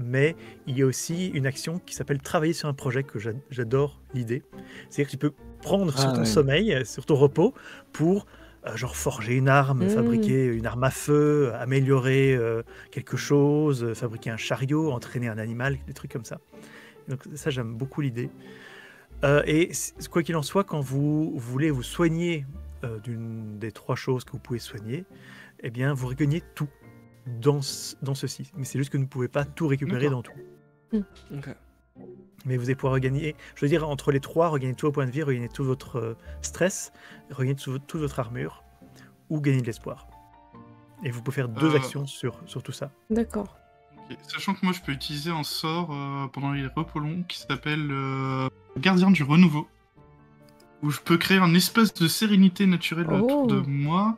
mais il y a aussi une action qui s'appelle travailler sur un projet, que j'adore l'idée. C'est-à-dire que tu peux prendre sur ton sommeil, sur ton repos, pour genre forger une arme, fabriquer une arme à feu, améliorer quelque chose, fabriquer un chariot, entraîner un animal, des trucs comme ça. Donc ça, j'aime beaucoup l'idée. Et quoi qu'il en soit, quand vous voulez vous soigner d'une des 3 choses que vous pouvez soigner, eh bien, vous regagnez tout dans ceci. Mais c'est juste que vous ne pouvez pas tout récupérer dans tout. Ok. Mais vous allez pouvoir regagner, je veux dire, entre les 3, regagner tout vos points de vie, regagner tout votre stress, regagner toute votre armure, ou gagner de l'espoir. Et vous pouvez faire 2 actions sur tout ça. D'accord. Ok. Sachant que moi je peux utiliser un sort pendant les repos longs qui s'appelle Gardien du Renouveau, où je peux créer un espace de sérénité naturelle autour de moi.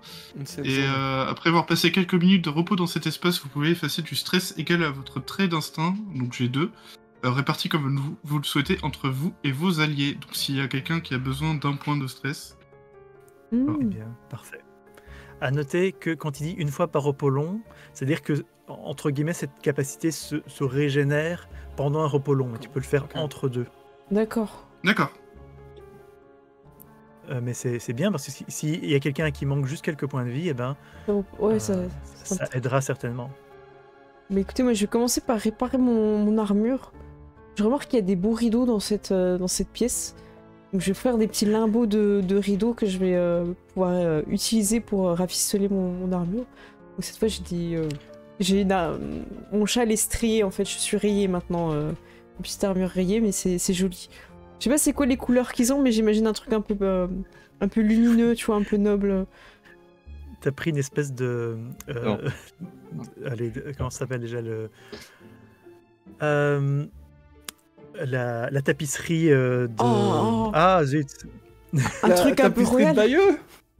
Et après avoir passé quelques minutes de repos dans cet espace, vous pouvez effacer du stress égal à votre trait d'instinct, donc j'ai 2, répartis comme vous le souhaitez entre vous et vos alliés. Donc s'il y a quelqu'un qui a besoin d'un point de stress. Eh bien, parfait. À noter que quand il dit une fois par repos long, c'est-à-dire que, entre guillemets, cette capacité se régénère pendant un repos long. Mais tu peux le faire entre 2. D'accord. D'accord. Mais c'est bien, parce que s'il y a quelqu'un qui manque juste quelques points de vie, eh ben, Ouais, ça aidera certainement. Mais écoutez, moi je vais commencer par réparer mon armure. Je remarque qu'il y a des beaux rideaux dans cette pièce. Donc je vais faire des petits limbeaux de rideaux que je vais pouvoir utiliser pour rafistoler mon armure. Donc cette fois j'ai mon châle est strié en fait, je suis rayée maintenant. Une petite armure rayée, mais c'est joli. Je sais pas c'est quoi les couleurs qu'ils ont, mais j'imagine un truc un peu lumineux, tu vois, un peu noble. T'as pris une espèce de... allez, comment ça s'appelle déjà la tapisserie de... Ah, zut. Un truc un peu royal.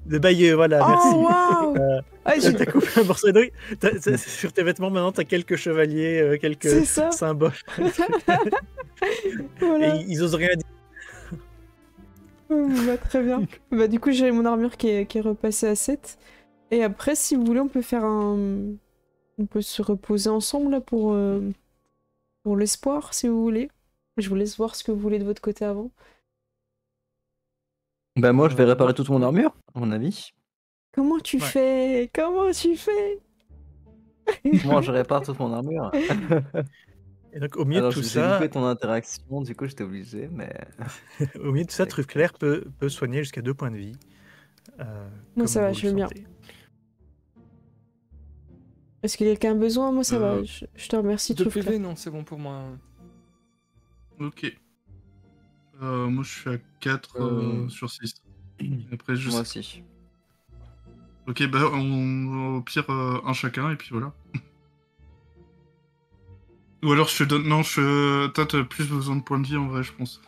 De Bayeux, voilà, merci. Waouh. T'as coupé un morceau de riz. Sur tes vêtements, maintenant, t'as quelques chevaliers, quelques symboles. Voilà. Et ils osent rien dire. Bah, très bien. Bah, du coup, j'ai mon armure qui est repassée à 7. Et après, si vous voulez, on peut faire on peut se reposer ensemble là pour l'espoir, si vous voulez. Je vous laisse voir ce que vous voulez de votre côté avant. Bah moi, je vais réparer toute mon armure, à mon avis. Comment tu fais? Comment tu fais? Moi, je répare toute mon armure. Et donc, au milieu de tout ça... J'ai loupé ton interaction, du coup, j'étais obligé, mais... Au milieu de tout ça, Truffe Claire peut soigner jusqu'à 2 points de vie. Moi, ça va, je vais bien. Est-ce que quelqu'un a besoin? Moi, ça va. Je te remercie, De Truffe PV, Claire. non, c'est bon pour moi. Ok. Moi je suis à 4 sur 6. Après, Moi aussi. Ok, bah au pire, un chacun, et puis voilà. Ou alors je te donne... Non, t'as plus besoin de points de vie en vrai, je pense.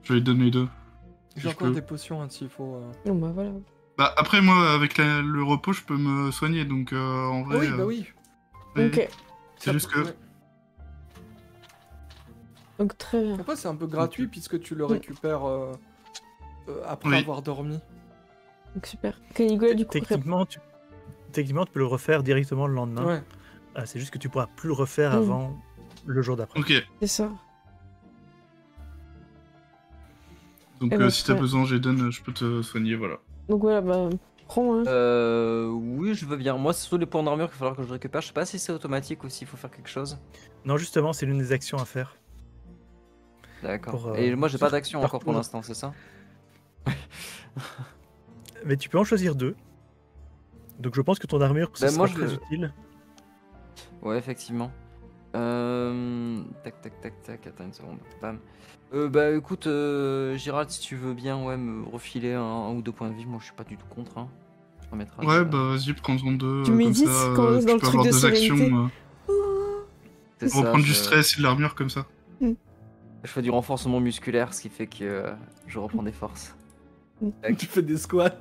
Je vais te donner 2. J'ai encore des potions hein, s'il faut. Non, bah voilà. Bah après, moi, avec le repos, je peux me soigner, donc en vrai... Oui, bah oui. Ok. C'est juste que... Donc très bien. Après, c'est un peu gratuit puisque tu le récupères après avoir dormi. Donc super. Caligula, du coup... Techniquement, tu peux le refaire directement le lendemain. Ouais. C'est juste que tu pourras plus le refaire avant le jour d'après. Ok. C'est ça. Donc si t'as besoin, Jaden, je peux te soigner, voilà. Donc voilà, bah... Prends, hein. Oui, je veux bien. Moi, c'est surtout les points d'armure qu'il va falloir que je récupère. Je sais pas si c'est automatique ou s'il faut faire quelque chose. Non, justement, c'est l'une des actions à faire. D'accord. Et moi, j'ai pas d'action encore pour l'instant, c'est ça? Mais tu peux en choisir 2. Donc je pense que ton armure, ce sera très utile. Ouais, effectivement. Tac, tac, tac, tac. Attends une seconde. Bam. Bah écoute, Gérald, si tu veux bien me refiler un ou 2 points de vie, moi je suis pas du tout contre. Hein. Ouais, bah vas-y, prends-en 2. Tu médites quand on est dans le truc de sérénité. Pour reprendre du stress et de l'armure comme ça. Je fais du renforcement musculaire, ce qui fait que je reprends des forces. Tu fais des squats.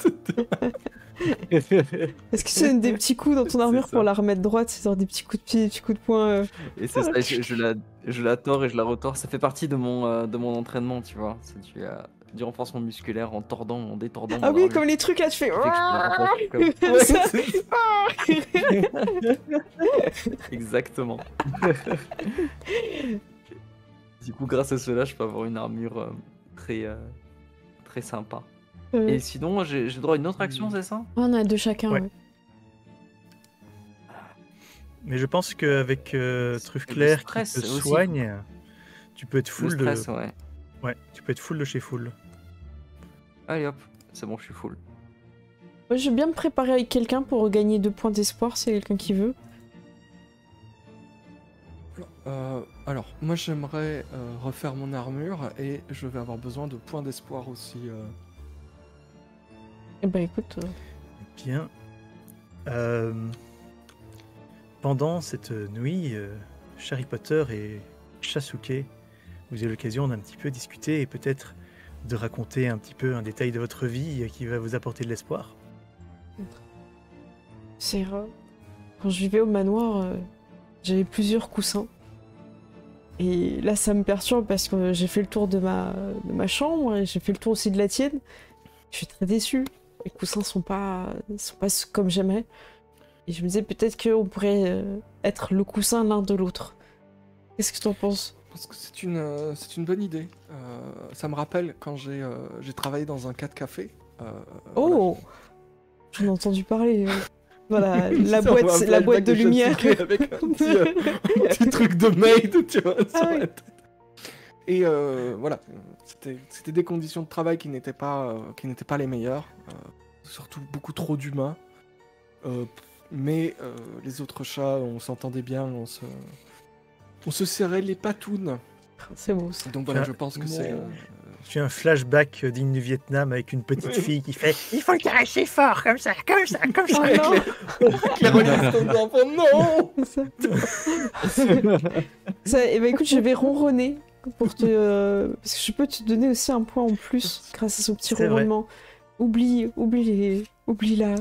Est-ce que tu donnes des petits coups dans ton armure pour la remettre droite, c'est genre des petits coups de pied, des petits coups de poing Et c'est ça, je la tords et je la retords. Ça fait partie de mon entraînement, tu vois. C'est du renforcement musculaire en tordant, en détordant. Ah mon oui, armure. comme les trucs là, tu fais. Ça fait que je peux la renforcer comme- Exactement. Du coup, grâce à cela, je peux avoir une armure très, très sympa. Et sinon, j'ai droit à une autre action, c'est ça? On a deux chacun. Ouais. Ouais. Mais je pense qu'avec le Truffe Claire qui stress te aussi. soigne, tu peux être Le full stress, de. ouais. Ouais, tu peux être full de chez full. Allez hop, c'est bon, je suis full. Moi, je vais bien me préparer avec quelqu'un pour gagner 2 points d'espoir, s'il y a quelqu'un qui veut. Alors, moi j'aimerais refaire mon armure et je vais avoir besoin de points d'espoir aussi. Eh ben écoute. Bien. Pendant cette nuit, Harry Potter et Sasuke, vous avez l'occasion d'un petit peu discuter et peut-être de raconter un petit peu un détail de votre vie qui va vous apporter de l'espoir. C'est quand je vivais au manoir, j'avais plusieurs coussins. Et là, ça me perturbe parce que j'ai fait le tour de ma chambre et j'ai fait le tour aussi de la tienne. Je suis très déçue. Les coussins sont pas comme j'aimerais. Et je me disais peut-être qu'on pourrait être le coussin l'un de l'autre. Qu'est-ce que tu en penses? Parce que c'est une bonne idée. Ça me rappelle quand j'ai travaillé dans un 4 café. Oh, j'en ai entendu parler. Voilà, la Ça, on voit un peu boîte le bac de lumière. Sasuke avec un petit truc de maid, tu vois, sur oui. la tête. Et voilà, c'était des conditions de travail qui n'étaient pas les meilleures. Surtout beaucoup trop d'humains. Mais les autres chats, on s'entendait bien, on se serrait les patounes. C'est beau ça. Donc voilà, je pense que c'est... J'ai un flashback digne du Vietnam avec une petite fille qui fait « Il faut le caresser fort, comme ça, comme ça, comme ça !» Oh non. les reliefs comme enfants, non. Et ben écoute, je vais ronronner pour te parce que je peux te donner aussi un point en plus grâce à ce petit C'est vrai. ronronnement. Oublie-la.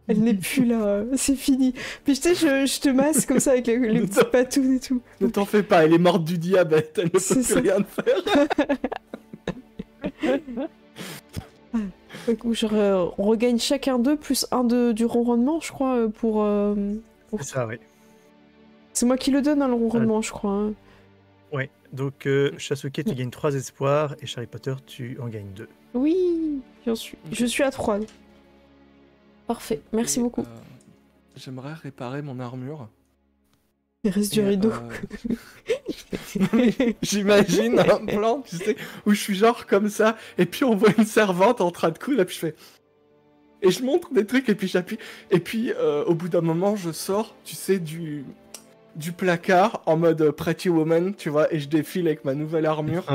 Elle n'est plus là, c'est fini. Puis tu sais, je te masse comme ça avec les petites patounes et tout. Ne t'en fais pas, elle est morte du diabète, elle ne peut C'est plus ça. rien faire. On regagne chacun d'eux plus un du ronronnement, je crois, pour... C'est ça, oui. C'est moi qui le donne, hein, le ronronnement, je crois. Hein. Ouais. Donc, Sasuke, tu gagnes 3 espoirs et Harry Potter, tu en gagnes 2. Oui, je suis à 3. Parfait, merci Et, beaucoup. J'aimerais réparer mon armure. Il reste du Et, rideau. J'imagine un plan, tu sais, où je suis genre comme ça, et puis on voit une servante en train de coudre, et puis je fais... Et je montre des trucs, et puis j'appuie. Et puis, au bout d'un moment, je sors, tu sais, du placard, en mode Pretty Woman, tu vois, et je défile avec ma nouvelle armure.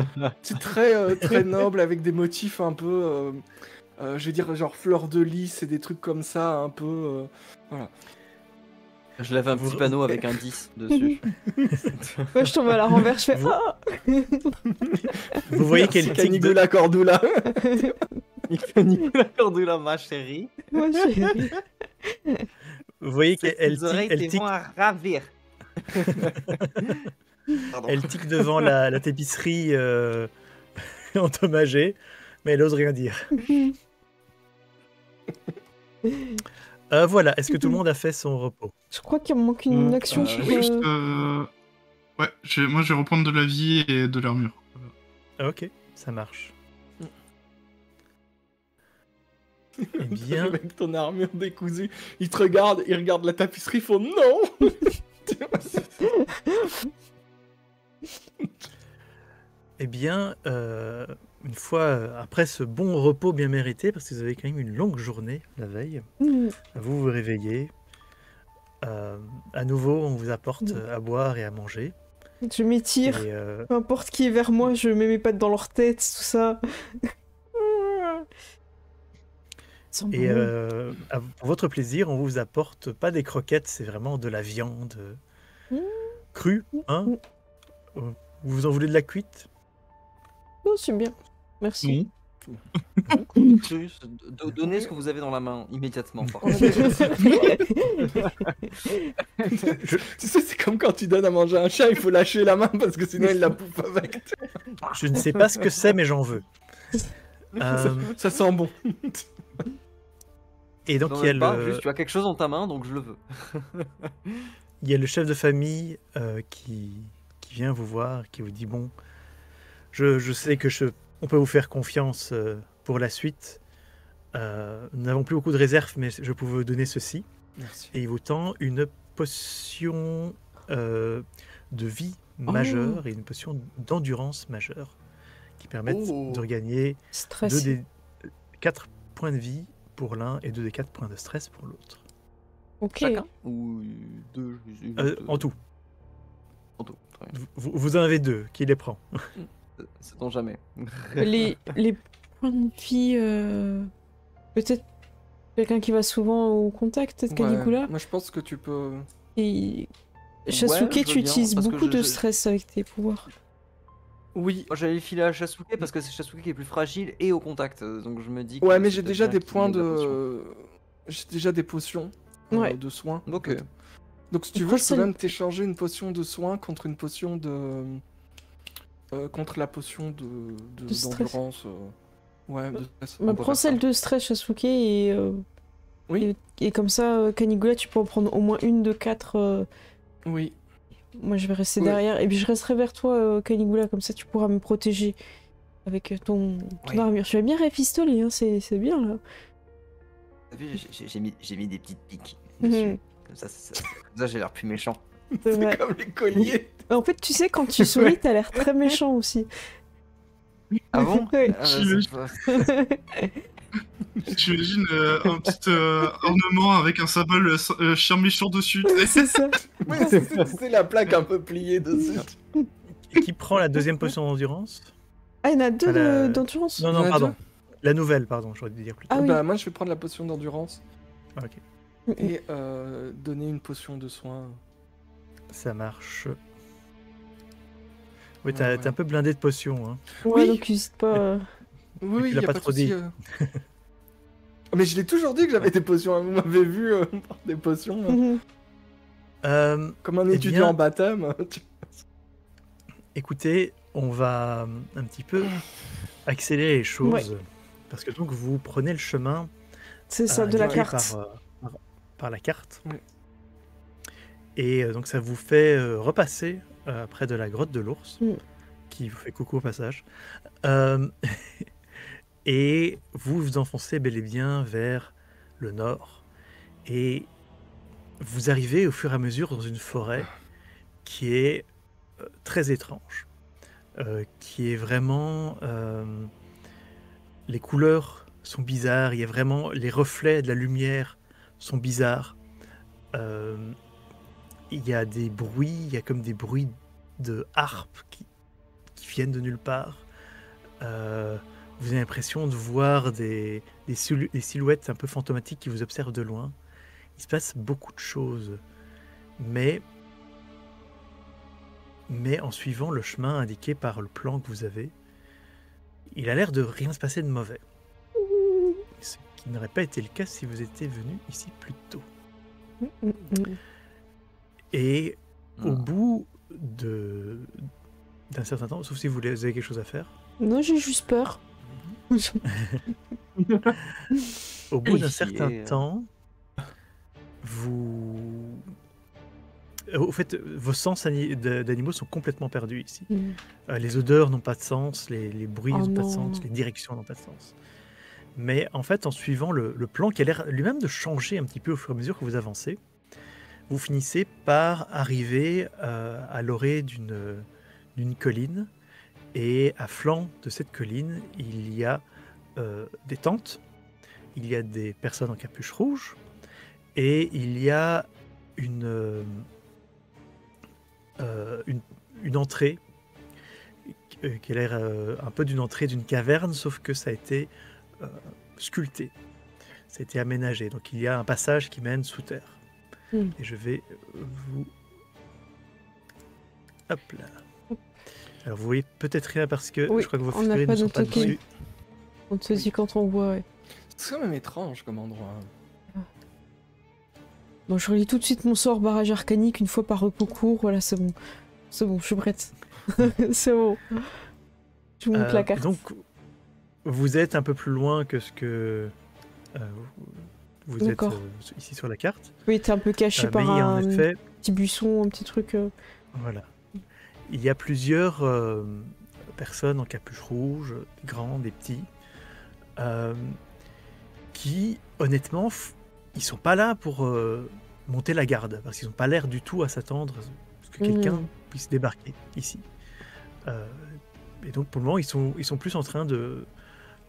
C'est très noble, avec des motifs un peu... je vais dire genre fleurs de lys et des trucs comme ça, un peu... voilà. Je lève un petit panneau avec un 10 dessus. Moi, je tombe à la renverse, je fais... Vous- Ah Vous voyez Merci, quel tic de... Canigula Cordula. Nicolas Cordula, ma chérie. Moi, j'ai... Vous voyez Ces qu'elle petites oreilles tic, qui vont à ravir. Pardon. elle tic devant la tapisserie endommagée, mais elle ose rien dire. Voilà, est-ce que tout le monde a fait son repos? Je crois qu'il me manque une action. oui. sur, Juste, ouais, moi je vais reprendre de la vie et de l'armure. Ah, ok, ça marche. Eh bien, Avec ton armure décousue, il te regarde, il regarde la tapisserie, il fait non. eh bien, une fois après ce bon repos bien mérité, parce que vous avez quand même une longue journée la veille, Mm. vous vous réveillez. À nouveau, on vous apporte à boire et à manger. Je m'étire. Et, Peu importe qui est vers moi, je mets mes pattes dans leur tête, tout ça. Ils sont Et bons. pour votre plaisir, on vous apporte pas des croquettes, c'est vraiment de la viande crue. Hein Vous en voulez de la cuite? Oh, c'est bien. Merci. Juste donnez ce que vous avez dans la main immédiatement. Par On a contre. déjà- Tu sais, c'est comme quand tu donnes à manger à un chat, il faut lâcher la main parce que sinon il la bouffe avec. Je ne sais pas ce que c'est, mais j'en veux. Euh, Ça sent bon. et donc N'en il y a veux pas, le... juste tu as quelque chose dans ta main, donc je le veux. Il y a le chef de famille qui vient vous voir, qui vous dit bon, je sais que on peut vous faire confiance pour la suite. Nous n'avons plus beaucoup de réserves, mais je peux vous donner ceci. Merci. Et il vous tend une potion de vie majeure et une potion d'endurance majeure qui permettent Oh. de regagner Stress. 4 points de vie pour l'un et 2 des 4 points de stress pour l'autre. Ok. Chacun ou deux, En tout. En tout. Très bien. Vous en avez 2. Qui les prend? Sait-on jamais. Les points de vie, peut-être quelqu'un qui va souvent au contact, peut-être Ouais, Caligula. moi je pense que tu peux. Et Ouais, Shasuke, je veux tu bien, utilises parce que beaucoup de je- stress avec tes pouvoirs. Oui. Moi j'allais filer à Shasuke parce que c'est Shasuke qui est plus fragile et au contact. Donc je me dis que Ouais, mais c'est j'ai peut-être déjà bien des qu'il points ait la potion. de. J'ai déjà des potions Ouais. de soins. Ok. Donc si tu veux, Après, je ça- peux même t'échanger une potion de soins contre une potion de. Contre la potion De stress. d'endurance. Ouais, de stress. Bah, peut prends faire ça. celle de stress Shasuke et, Oui. et comme ça, Caligula, tu peux en prendre au moins une de 4. Oui. Moi, je vais rester Ouais. derrière. Et puis, je resterai vers toi, Caligula, comme ça, tu pourras me protéger avec ton Oui. armure. Tu as bien rafistolé, hein, c'est bien, là. T'as vu, j'ai mis des petites piques Mhm. dessus. Comme ça j'ai l'air plus méchant. C'est vrai. C'est comme les colliers. En fait, tu sais, quand tu souris, t'as l'air très méchant aussi. Ah bon? Ouais. Ah, bah, c'est pas- J'imagine un petit ornement avec un symbole chien méchant dessus. C'est ça. Oui, c'est la plaque un peu pliée dessus. Et qui prend la deuxième potion d'endurance? Ah, il y en a deux Ah, la- d'endurance. Non, Il y en non, a pardon. La nouvelle, pardon, j'aurais dû dire plus tôt. Ah oui. Bah, moi, je vais prendre la potion d'endurance Ah, ok, et donner une potion de soin. ça marche. Oui, Ouais, ouais. t'es un peu blindé de potions. Hein. Ouais, Oui. donc n'hésite pas. Oui, tu il l'as y a pas pas de trop dit. souci. Mais je l'ai toujours dit que j'avais des potions. Vous m'avez vu par des potions. Mhm. Comme un Eh étudiant bien- en baptême. Écoutez, on va un petit peu accélérer les choses. Parce que donc vous prenez le chemin C'est ça, de la indiqué carte. par la carte. Oui. Et donc ça vous fait repasser près de la grotte de l'ours, Mm. qui vous fait coucou au passage. Euh, et vous vous enfoncez bel et bien vers le nord. Et vous arrivez au fur et à mesure dans une forêt qui est très étrange. Qui est vraiment... les couleurs sont bizarres, il y a vraiment... Les reflets de la lumière sont bizarres. Il y a des bruits, il y a comme des bruits de harpe qui viennent de nulle part. Vous avez l'impression de voir des silhouettes un peu fantomatiques qui vous observent de loin. Il se passe beaucoup de choses. Mais en suivant le chemin indiqué par le plan que vous avez, il a l'air de rien se passer de mauvais. Ce qui n'aurait pas été le cas si vous étiez venu ici plus tôt. Mhm. Et au Hmm. bout d'un certain temps, sauf si vous avez quelque chose à faire, Non, j'ai juste peur. au bout d'un Et certain chier. temps, vous... Au fait, vos sens d'animaux sont complètement perdus ici. Mhm. Les odeurs n'ont pas de sens, les bruits Oh n'ont pas de non. sens, les directions n'ont pas de sens. Mais en fait, en suivant le plan qui a l'air lui-même de changer un petit peu au fur et à mesure que vous avancez, vous finissez par arriver à l'orée d'une colline. Et à flanc de cette colline, il y a des tentes, il y a des personnes en capuche rouge, et il y a une entrée qui a l'air un peu d'une entrée d'une caverne, sauf que ça a été sculpté, ça a été aménagé. Donc il y a un passage qui mène sous terre. Mm. Et je vais vous... Hop là. Alors vous voyez peut-être rien parce que Oui, je crois que vos on n'a figurines pas ne sont de pas token. dessus. On te dit quand on voit, ouais. C'est quand même étrange comme endroit. Bon, je relis tout de suite mon sort barrage arcanique une fois par repos court. Voilà, c'est bon. C'est bon, je suis prête. C'est bon. Je vous montre la carte. Donc, vous êtes un peu plus loin que ce que vous êtes D'accord. ici sur la carte. Oui, t'es un peu caché par Mais il y a en un effet, petit buisson, un petit truc. voilà. Il y a plusieurs personnes en capuche rouge, des grands, des petits, qui, honnêtement, ils sont pas là pour monter la garde, parce qu'ils n'ont pas l'air du tout à s'attendre à ce que quelqu'un puisse débarquer ici. Et donc, pour le moment, ils sont plus en train de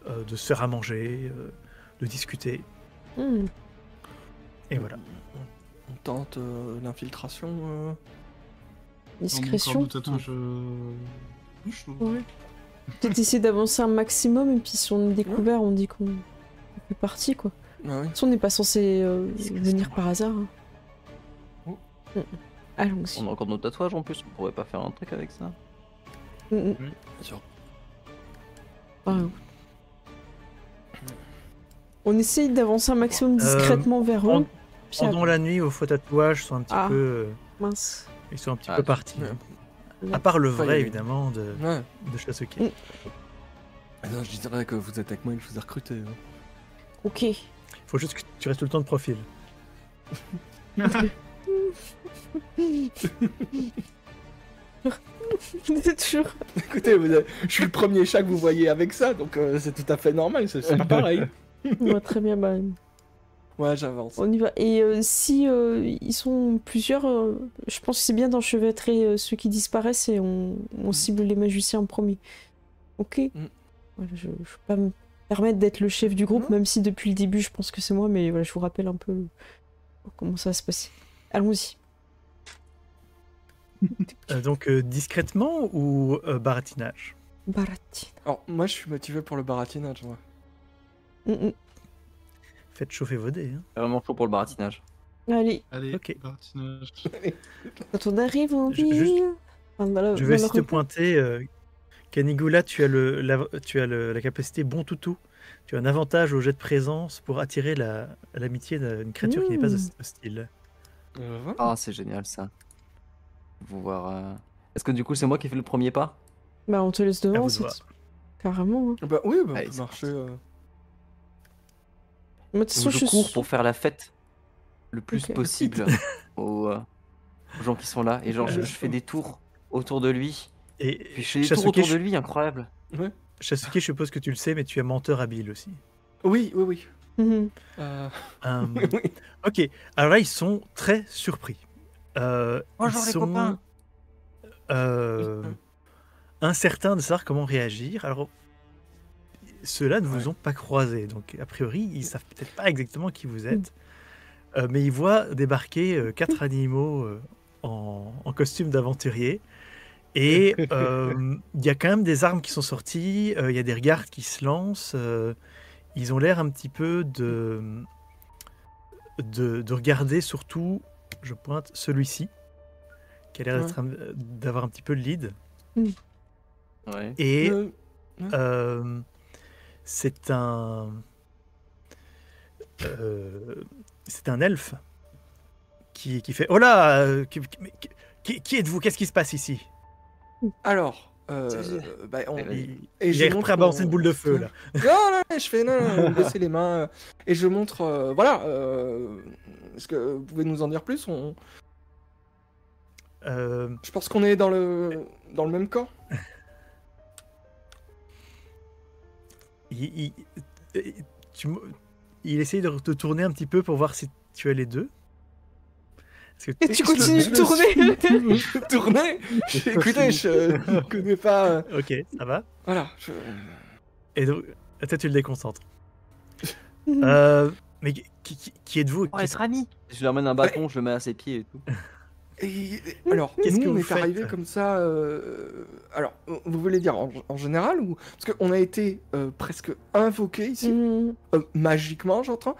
se faire à manger, de discuter. Et voilà. On tente l'infiltration. Discrétion. Encore de tatouage, bouche, ou- Ouais. Peut-être essayer d'avancer un maximum, et puis si on est découvert, on dit qu'on fait partie, quoi. Ah oui. De toute façon, on n'est pas censé venir par hasard. Hein. Oh. Allons-y. On a encore nos tatouages en plus, on pourrait pas faire un truc avec ça. Mm. Bien sûr. Ah. On essaye d'avancer un maximum discrètement vers eux. Puis Pendant la nuit, vos faux tatouages sont un petit peu, mince. ils sont un petit Ah, peu partis. ouais. À part le Enfin, il y vrai, a- évidemment, de Ouais. Shasuke. Non, je dirais que vous êtes avec moi et que je vous ai recruté. Hein. Ok. Faut juste que tu restes tout le temps de profil. C'est toujours. Écoutez, je suis le premier chat que vous voyez avec ça, donc c'est tout à fait normal, c'est pas pareil. Ouais, très bien, bah, Ouais, j'avance. on y va. Et si ils sont plusieurs, je pense que c'est bien d'enchevêtrer ceux qui disparaissent et on cible les magiciens en premier. Ok. Voilà, je peux pas me permettre d'être le chef du groupe, même si depuis le début je pense que c'est moi, mais voilà, je vous rappelle un peu comment ça va se passer. Allons-y. Donc discrètement ou baratinage? Baratine. Alors, moi, je suis motivé pour le baratinage, moi. Faites chauffer vos dés. Hein. Vraiment chaud pour le baratinage. Allez, Allez, Ok. baratinage. quand on arrive en Je- ville... Enfin, Je vais aussi te pointer, Canigula, tu as la capacité bon toutou. Tu as un avantage au jet de présence pour attirer l'amitié d'une créature qui n'est pas hostile. Voilà. Ah, c'est génial ça. Vous voir. Est-ce que du coup c'est moi qui fais le premier pas? Bah, on te laisse À devant, vous de c'est voir. carrément. Hein. Bah oui, bah, on Allez, peut c'est marcher. Moi, de toute façon, Je cours pour faire la fête le plus Ok. possible aux gens qui sont là. Et genre, je fais des tours autour de lui. Puis Et je fais des tours Shasuke, autour de lui, incroyable. Shasuke, je suppose que tu le sais, mais tu es menteur habile aussi. Oui, oui, oui. Mhm. Oui. Ok, alors là, ils sont très surpris. Bonjour Ils les sont, copains. incertains de savoir comment réagir. Alors, ceux-là ne vous ont pas croisé, donc a priori, ils savent peut-être pas exactement qui vous êtes. Mais ils voient débarquer 4 animaux en costume d'aventurier. Et il y a quand même des armes qui sont sorties, il y a des regards qui se lancent. Ils ont l'air un petit peu de regarder surtout, je pointe, celui-ci, qui a l'air d'avoir un petit peu le lead. Ouais. Et c'est un elfe qui fait « Oh là qui êtes-vous? Qu'est-ce qui se passe ici ?» Alors, bah, Il est prêt à balancer une boule de feu, là. Non, je fais non, baisser les mains. Et je montre, voilà. Est-ce que vous pouvez nous en dire plus Je pense qu'on est dans le même camp. Il essaye de te tourner un petit peu pour voir si tu as les deux. Parce que Et tu continues de tourner. Tourner. Écoutez, je connais pas. Ok, ça va. Voilà. Et donc, toi, tu le déconcentres. Mais qui êtes-vous? On va être amis. Je lui ramène un bâton, je le mets à ses pieds et tout. Alors, Qu'est-ce nous, que on vous est faites arrivé comme ça. Alors, vous voulez dire en général ou parce qu'on a été presque invoqué ici, magiquement, j'entends.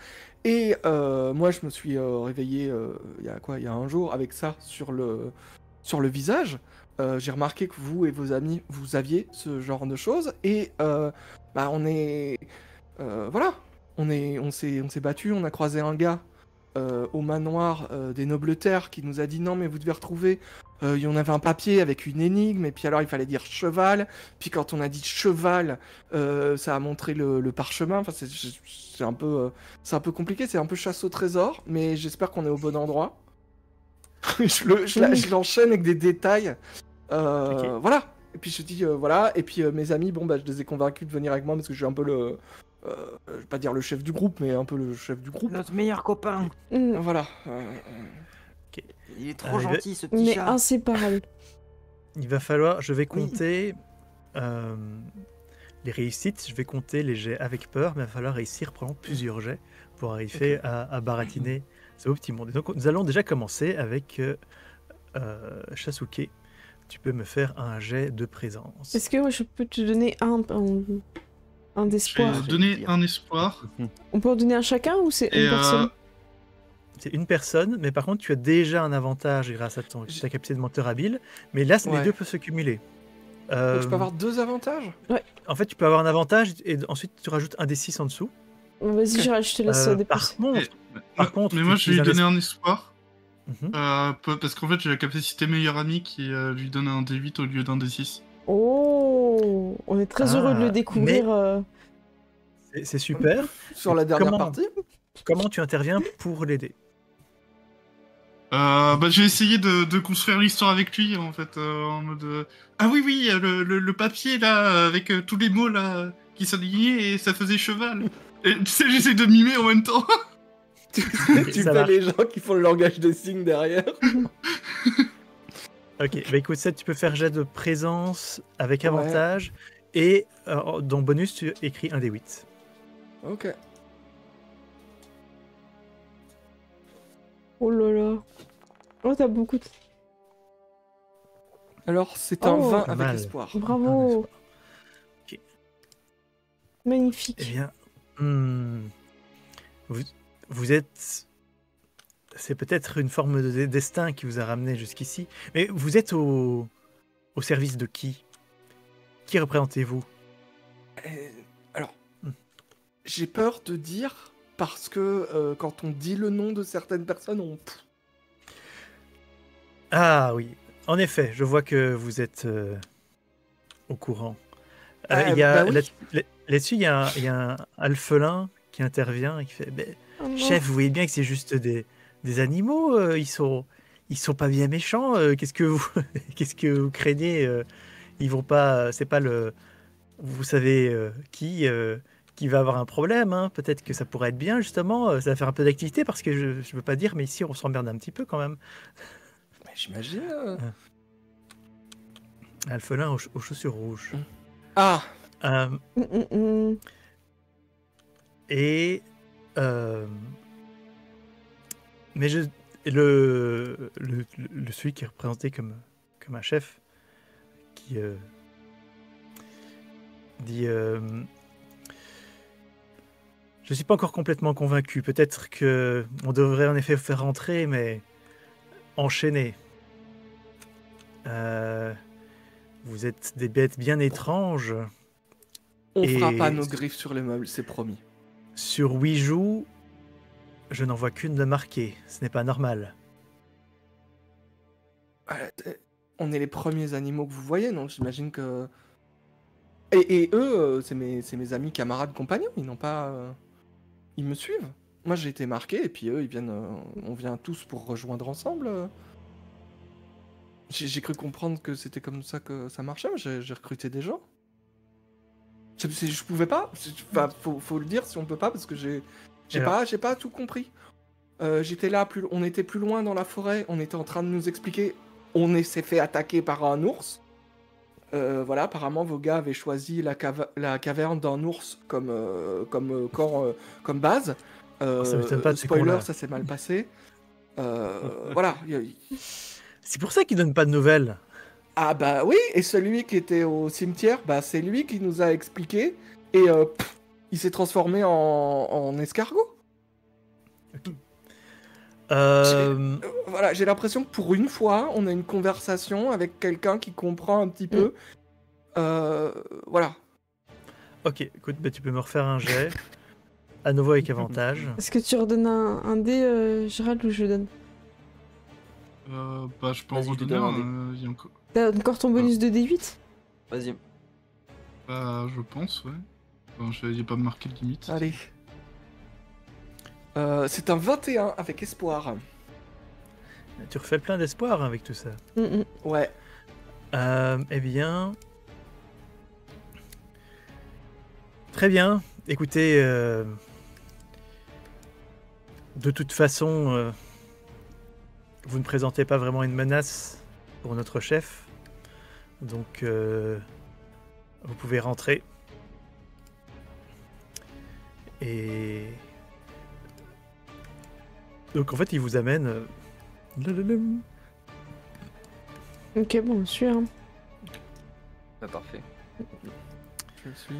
Et moi, je me suis réveillé il y a un jour avec ça sur le sur le visage. J'ai remarqué que vous et vos amis, vous aviez ce genre de choses. Et on est... voilà, on s'est battu, on a croisé un gars au manoir des Nobles Terres qui nous a dit non mais vous devez retrouver... il y en avait un papier avec une énigme, et puis alors il fallait dire cheval, puis quand on a dit cheval, ça a montré le parchemin, enfin c'est un peu compliqué, c'est un peu chasse au trésor, mais j'espère qu'on est au bon endroit. Je l'enchaîne avec des détails, voilà, et puis je dis voilà, et puis mes amis, bon bah je les ai convaincus de venir avec moi, parce que je suis un peu je vais pas dire le chef du groupe, mais un peu le chef du groupe. Notre meilleur copain. Voilà. Il est trop gentil, ce petit Mais chat. inséparable. Il va falloir, je vais compter les réussites, je vais compter les jets avec peur, mais il va falloir réussir pendant plusieurs jets pour arriver à baratiner ce beau petit monde. Et donc nous allons déjà commencer avec Shasuke. Tu peux me faire un jet de présence. Est-ce que moi je peux te donner un d'espoir? Je vais donner un espoir. On peut en donner un chacun ou c'est une personne? C'est une personne, mais par contre tu as déjà un avantage grâce à ta capacité de menteur habile, mais là les deux peuvent se cumuler. Donc, tu peux avoir 2 avantages? Ouais. En fait tu peux avoir un avantage et ensuite tu rajoutes un des 6 en dessous. Vas-y, je te laisse dépenser. Par contre, mais moi je vais lui donner un espoir. Mhm. Parce qu'en fait j'ai la capacité meilleur ami qui lui donne un D8 au lieu d'un D6. Oh, on est très heureux de le découvrir. C'est super. Sur la dernière partie. Comment tu interviens pour l'aider? J'ai essayé de construire l'histoire avec lui en fait, en mode ah oui le papier là avec tous les mots là qui s'alignaient et ça faisait cheval. Et tu sais, j'essaie de mimer en même temps. Tu fais les gens qui font le langage des signes derrière. Ok, bah écoute, ça tu peux faire jet de présence avec avantage et dans bonus tu écris un D8. Ok. Oh là là. Oh, t'as beaucoup de... Alors, c'est un 20 avec espoir. Bravo. Okay. Magnifique. Eh bien, vous êtes... C'est peut-être une forme de destin qui vous a ramené jusqu'ici, mais vous êtes au service de qui? Qui représentez-vous? Alors, j'ai peur de dire, parce que quand on dit le nom de certaines personnes, on... Ah oui, en effet, je vois que vous êtes au courant. Là-dessus, il y a un alphelin qui intervient et qui fait chef, vous voyez bien que c'est juste des animaux, ils sont pas bien méchants, qu'est-ce que vous craignez, ils vont pas, c'est pas le... Vous savez qui va avoir un problème, hein. Peut-être que ça pourrait être bien justement, ça va faire un peu d'activité parce que je veux pas dire, mais ici on s'emmerde un petit peu quand même. J'imagine. Alphelin aux chaussures rouges. Ah. Et mais celui qui est représenté comme un chef qui dit je suis pas encore complètement convaincu. Peut-être que on devrait en effet faire rentrer, mais enchaîner. Vous êtes des bêtes bien étranges. On fera pas nos griffes sur les meubles, c'est promis. Sur Ouijou, je n'en vois qu'une de marquée. Ce n'est pas normal. On est les premiers animaux que vous voyez, non? J'imagine que... Et eux, c'est mes amis, camarades, compagnons. Ils n'ont pas... Ils me suivent. Moi, j'ai été marqué, et puis eux, ils viennent... on vient tous pour rejoindre ensemble. J'ai cru comprendre que c'était comme ça que ça marchait. J'ai recruté des gens. Je pouvais pas. Enfin, faut le dire si on peut pas, parce que j'ai pas tout compris. J'étais là, on était plus loin dans la forêt. On était en train de nous expliquer. On s'est fait attaquer par un ours. Voilà, apparemment vos gars avaient choisi la caverne d'un ours comme base. Ça m'étonne pas de spoiler, ça s'est mal passé. Voilà. C'est pour ça qu'ils donnent pas de nouvelles. Ah bah oui, et celui qui était au cimetière, bah c'est lui qui nous a expliqué, et il s'est transformé en escargot. Okay. Voilà, j'ai l'impression que pour une fois, on a une conversation avec quelqu'un qui comprend un petit peu. Voilà. Ok, écoute, bah, tu peux me refaire un jet. À nouveau avec avantage. Est-ce que tu redonnes un dé, Gérald, ou je le donne? Bah, je peux en Vas-y, je te redonner donne un un. Il y a encore... T'as encore ton bonus de D8? Vas-y. Bah, je pense, ouais. Enfin, il n'y a pas marqué de limite. Allez. C'est un 21 avec espoir. Tu refais plein d'espoir avec tout ça. Ouais. Eh bien... Très bien. Écoutez, de toute façon, vous ne présentez pas vraiment une menace pour notre chef. Donc, vous pouvez rentrer. Et... Donc, en fait, il vous amène... Ok, bon, je suis. Hein. Bah, parfait. Je suis.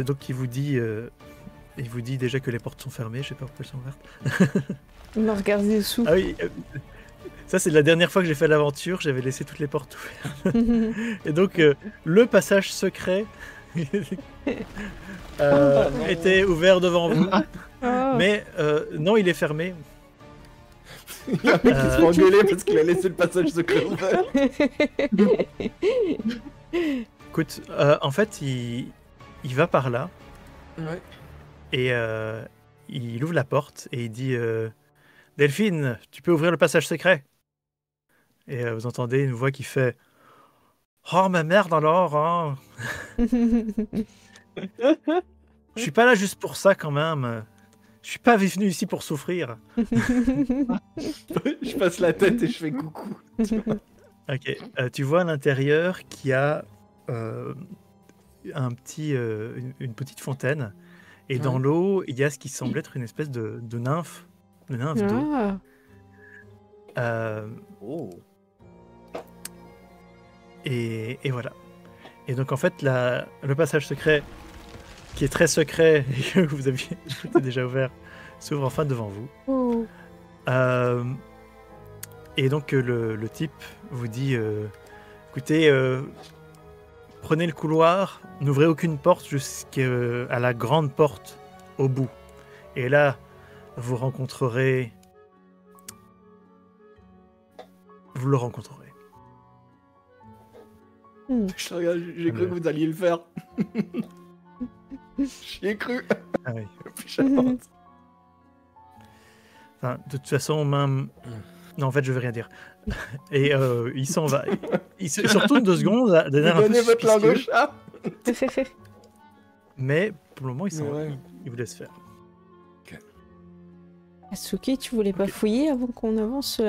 Donc il vous dit déjà que les portes sont fermées, je sais pas pourquoi elles sont ouvertes. On a regardé dessous. Ah oui, ça c'est la dernière fois que j'ai fait l'aventure, j'avais laissé toutes les portes ouvertes. Et donc le passage secret était ouvert devant vous, mais non, il est fermé. Il y a un mec qui se fait engueuler parce qu'il a laissé le passage secret ouvert. Écoute, en fait, il va par là. Ouais. Et il ouvre la porte et il dit Delphine, tu peux ouvrir le passage secret. Et vous entendez une voix qui fait Oh ma merde alors hein. Je suis pas là juste pour ça quand même. Je suis pas venu ici pour souffrir. Je passe la tête et je fais coucou. Ok, tu vois à l'intérieur qu'il y a une petite fontaine. Et dans l'eau, il y a ce qui semble être une espèce de nymphe. De nymphe d'eau. Et voilà. Et donc en fait, le passage secret, qui est très secret et que vous aviez déjà ouvert, s'ouvre enfin devant vous. Et donc le type vous dit écoutez, prenez le couloir, n'ouvrez aucune porte jusqu'à la grande porte au bout. Et là, vous le rencontrerez. J'ai cru que vous alliez le faire. J'y ai cru. Ah oui. Enfin, de toute façon, même... Non, en fait, je vais rien dire. Et il s'en va. Il se retourne 2 secondes, d'un air un peu donnez votre langue au suspicieux. chat. Mais pour le moment, il vous laisse faire. Asuki, tu voulais pas fouiller avant qu'on avance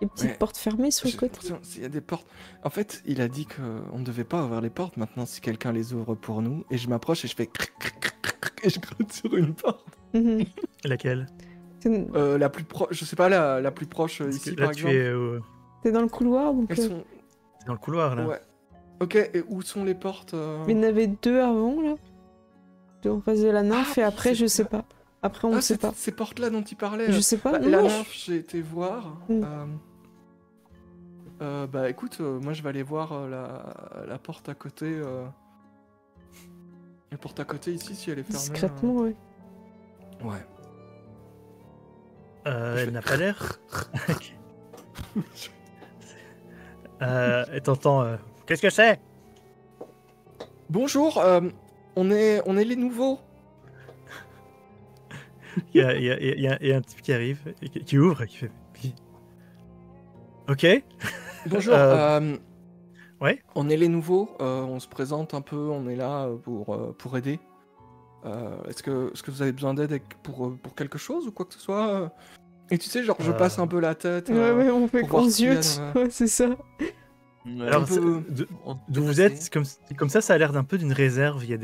les petites portes fermées sur le côté? S'il y a des portes... En fait, il a dit qu'on ne devait pas ouvrir les portes. Maintenant, si quelqu'un les ouvre pour nous, et je m'approche et je fais... Et je crotte sur une porte. Laquelle? La plus proche, je sais pas, la plus proche ici, là, par exemple. T'es dans le couloir, donc... T'es dans le couloir, là. Ouais. Ok, et où sont les portes Mais il y en avait 2 avant, là. 2 en face de la nymphe, et après, je sais pas. Après, on ne sait pas. Ces portes-là dont il parlait. Je sais pas, bah, non. La nymphe, j'ai été voir. Bah écoute, moi je vais aller voir la porte à côté. La porte à côté ici, si elle est fermée. Discrètement, ouais. Ouais. Elle n'a pas l'air. Et t'entends qu'est-ce que c'est? Bonjour, on est les nouveaux. Il y a un type qui arrive, qui ouvre et qui fait... Ok. Bonjour, ouais. On est les nouveaux, on se présente un peu, on est là pour aider. Est-ce que vous avez besoin d'aide pour quelque chose ou quoi que ce soit? Et tu sais, genre, je passe un peu la tête. Ouais, on fait gros yeux, ouais, c'est ça. Alors, d'où vous êtes, comme ça a l'air d'un peu d'une réserve. Il y a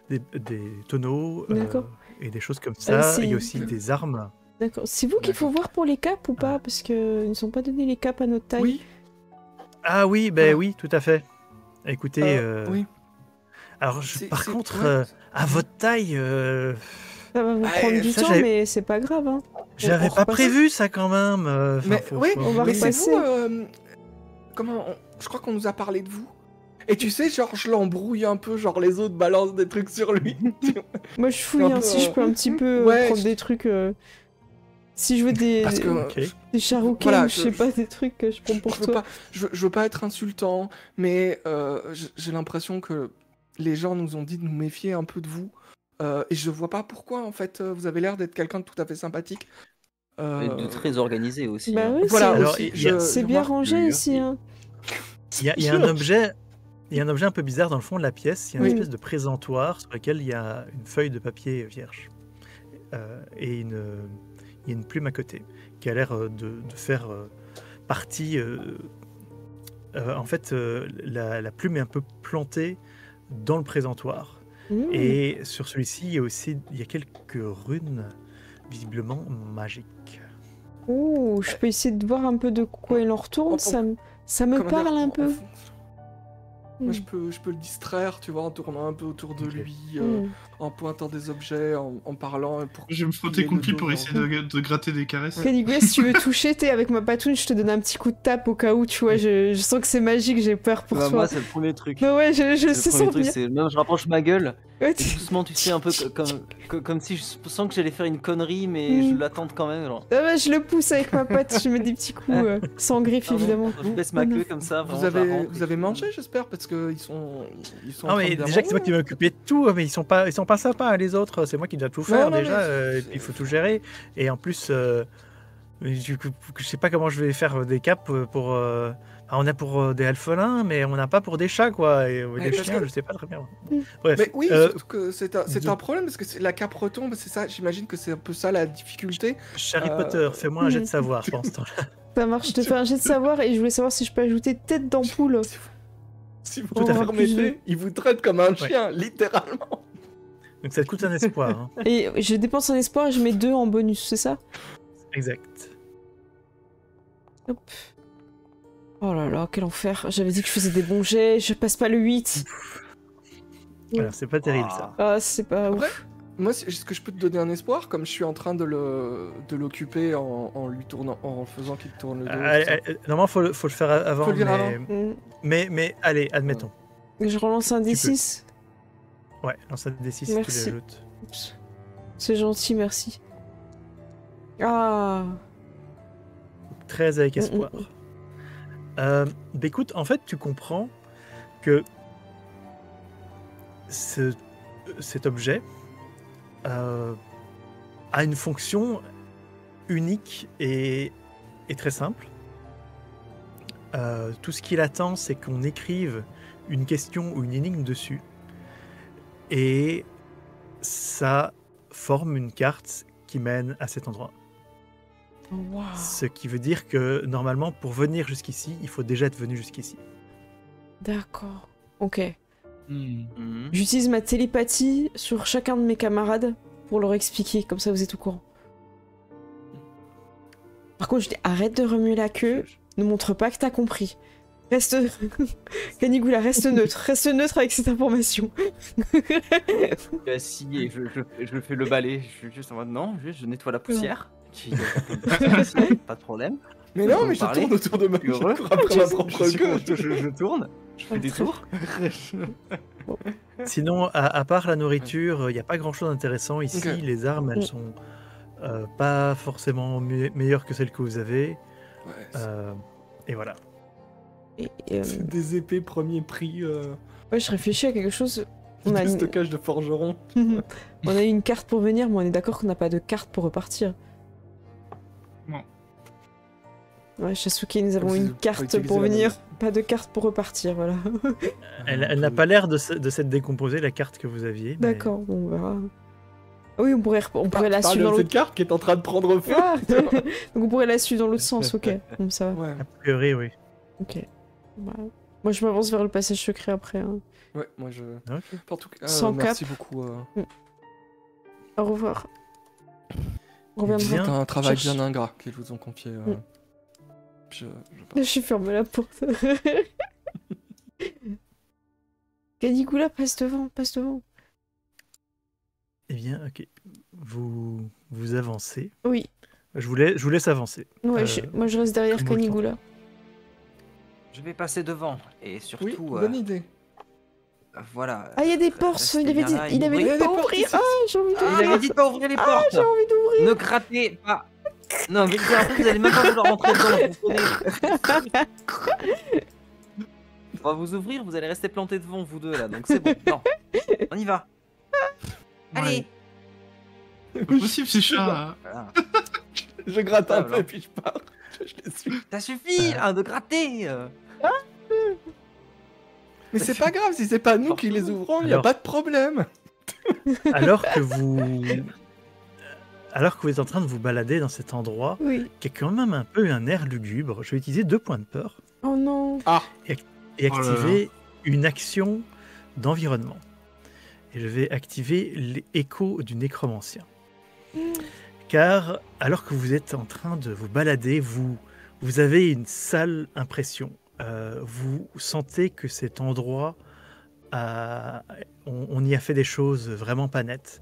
des tonneaux et des choses comme ça. Il y a aussi des armes. D'accord. C'est vous qu'il faut voir pour les capes ou pas? Parce qu'ils ne sont pas donné les capes à notre taille. Oui. Ah oui, oui, tout à fait. Écoutez, oui. Alors, par c'est- contre, ouais. à votre taille, Ça va vous Ouais, prendre du ça, temps, j'avais- mais c'est pas grave. Hein. j'avais on pas repasse. prévu ça quand même. Mais oui, on va mais c'est repasser. vous. Je crois qu'on nous a parlé de vous. Et tu sais, genre, je l'embrouille un peu, genre les autres balancent des trucs sur lui. Moi, je fouille, un hein, peu, si je peux un petit peu ouais, prendre des trucs. Si je veux Parce que Ok. des charouquets, voilà, ou je sais pas, des trucs que je prends pour je veux toi. pas, je veux pas être insultant, mais j'ai l'impression que les gens nous ont dit de nous méfier un peu de vous. Et je vois pas pourquoi, en fait, vous avez l'air d'être quelqu'un de tout à fait sympathique. Et de très organisé aussi. Bah hein. oui, Voilà, Alors, aussi, il y a- c'est je bien vois. rangé ici. Hein. Il y a un objet. Il y a un objet un peu bizarre dans le fond de la pièce. Il y a une Oui. espèce de présentoir sur lequel il y a une feuille de papier vierge et il y a une plume à côté qui a l'air de faire partie. En fait, la plume est un peu plantée dans le présentoir. Mmh. Et sur celui-ci, il y a quelques runes visiblement magiques. Oh, je peux essayer de voir un peu de quoi il en retourne. Ça me Comment parle dire, un peu. Moi, je peux le distraire, tu vois, en tournant un peu autour de Ok. lui, Mm. en pointant des objets, en parlant. Je vais me frotter Il est contre lui le dos pour dans- essayer de gratter des caresses. Caligula, si tu veux toucher, t'es avec ma patoune, je te donne un petit coup de tape au cas où, tu vois. Je sens que c'est magique, j'ai peur pour Bah, toi. moi, c'est le premier truc. Mais ouais, je C'est le sais premier sans truc, venir. c'est même je rapproche ma gueule Ouais, et doucement, tu sais, un peu comme si je sens que j'allais faire une connerie, mais je l'attends quand même. Genre. Ah ouais, je le pousse avec ma patte, je mets des petits coups sans griffes, Pardon, évidemment. Je baisse ma queue comme ça. Vous vraiment, je la avez, rentre vous et avez je- mangé, j'espère, parce qu'ils sont. Ils sont en Non, train mais de déjà que c'est moi qui manger. m'occupais de tout, mais ils sont pas sympas, les autres. C'est moi qui dois tout faire non, déjà. mais- Et puis il faut tout gérer. Et en plus, du coup, je sais pas comment je vais faire des capes pour. On a pour des alphelins, mais on n'a pas pour des chats, quoi. Et des parce chiens, que- je sais pas très bien. Mm. Bref. Mais oui, surtout que c'est de- un problème, parce que la cape retombe, c'est ça, j'imagine que c'est un peu ça la difficulté. Harry Potter, fais-moi un jet de Mm. savoir pendant ce temps-là. Ça marche, je te fais un jet de savoir et je voulais savoir si je peux ajouter tête d'ampoule. Si vous Tout me à fait. permettez, il vous traite comme un chien, littéralement. Donc ça te coûte un espoir. Hein. Et je dépense un espoir et je mets 2 en bonus, c'est ça? Exact. Hop. Oh là là, quel enfer. J'avais dit que je faisais des bons jets, je passe pas le 8. Alors c'est pas terrible ça. Ah, c'est pas Après, ouf. moi, est-ce que je peux te donner un espoir, comme je suis en train de l'occuper en lui tournant, en faisant qu'il tourne le dos. tout ça. Normalement, faut le faire avant. Faut le dire mais... avant. Mais allez, admettons. Je relance un Tu D6. Ouais, lance un D6 si tu Merci. l'ajoutes. Oups. C'est gentil, merci. Ah. 13 avec espoir. Bah écoute, en fait, tu comprends que cet objet a une fonction unique et très simple. Tout ce qu'il attend, c'est qu'on écrive une question ou une énigme dessus. Et ça forme une carte qui mène à cet endroit. Wow. Ce qui veut dire que normalement, pour venir jusqu'ici, il faut déjà être venu jusqu'ici. D'accord. Ok. Mhm. J'utilise ma télépathie sur chacun de mes camarades pour leur expliquer, comme ça vous êtes au courant. Par contre, je dis arrête de remuer la queue, ne montre pas que t'as compris. Reste. Canigula, reste neutre avec cette information. Je suis assis et je fais le balai. Je suis juste en mode non, je nettoie la poussière. Pas de problème. Mais Je non, peux mais je parler. tourne autour de ma Je suis heureux. après ma propre queue. Je tourne, je fais des tours. Sinon, à part la nourriture, il n'y a pas grand-chose d'intéressant ici. Ok. Les armes, elles sont pas forcément meilleures que celles que vous avez. Ouais, Et voilà. c'est des épées premier prix, Ouais, je réfléchis à quelque chose. On a, du une... stockage de forgeron. on a une carte pour venir, mais on est d'accord qu'on n'a pas de carte pour repartir. Non. Ouais, Shasuke, nous avons Faut une utiliser carte pour la venir, manette. pas de carte pour repartir, voilà. Elle n'a pas l'air de s'être décomposée, la carte que vous aviez. mais- D'accord, bon, on verra. Ah oui, on pourrait la Tu parles suivre de dans cette l'autre... carte qui est en train de prendre feu. Ah donc on pourrait la suivre dans l'autre sens, ok. Bon, ça va. Ouais, A priori, oui. Ok. Bah, moi, je m'avance vers le passage secret après. Hein. ouais, moi je. Ok. En tout cas, Sans merci beaucoup. Au revoir. On reviendra. Bien. C'est un travail Cherche. bien ingrat qu'ils vous ont confié. Je Je suis fermé la porte. Caligula, passe devant, passe devant. Eh bien, ok. Vous avancez. Oui, Je vous laisse avancer. ouais, Euh, moi je reste derrière comme autant. Caligula. Je vais passer devant. Et Oui, surtout, bonne idée. voilà. Ah, il y a des portes, il avait dit, bien là, il avait Il y a dit des pas portes ouvrir. ici. Ah, j'ai envie Il d'ouvrir. avait dit de pas ouvrir les portes. J'ai envie d'ouvrir. Ne grattez pas. Non, mais après, vous allez même pas vouloir rentrer dedans. Vous connaissez. On va vous ouvrir, vous allez rester plantés devant, vous deux là. Donc c'est bon. Non. On y va. Allez. C'est pas possible, ces chats. Voilà. Je gratte un Ah, peu alors. et puis je pars. Je les suis. Ça suffit là, de gratter. Mais c'est pas grave, si c'est pas nous qui les ouvrons, il n'y a Alors- pas de problème. alors que vous êtes en train de vous balader dans cet endroit Oui. qui a quand même un peu un air lugubre, je vais utiliser 2 points de peur Oh non. et Oh là là. activer une action d'environnement. Et je vais activer l'écho du nécromancien. Car alors que vous êtes en train de vous balader, vous avez une sale impression. Vous sentez que cet endroit, on y a fait des choses vraiment pas nettes.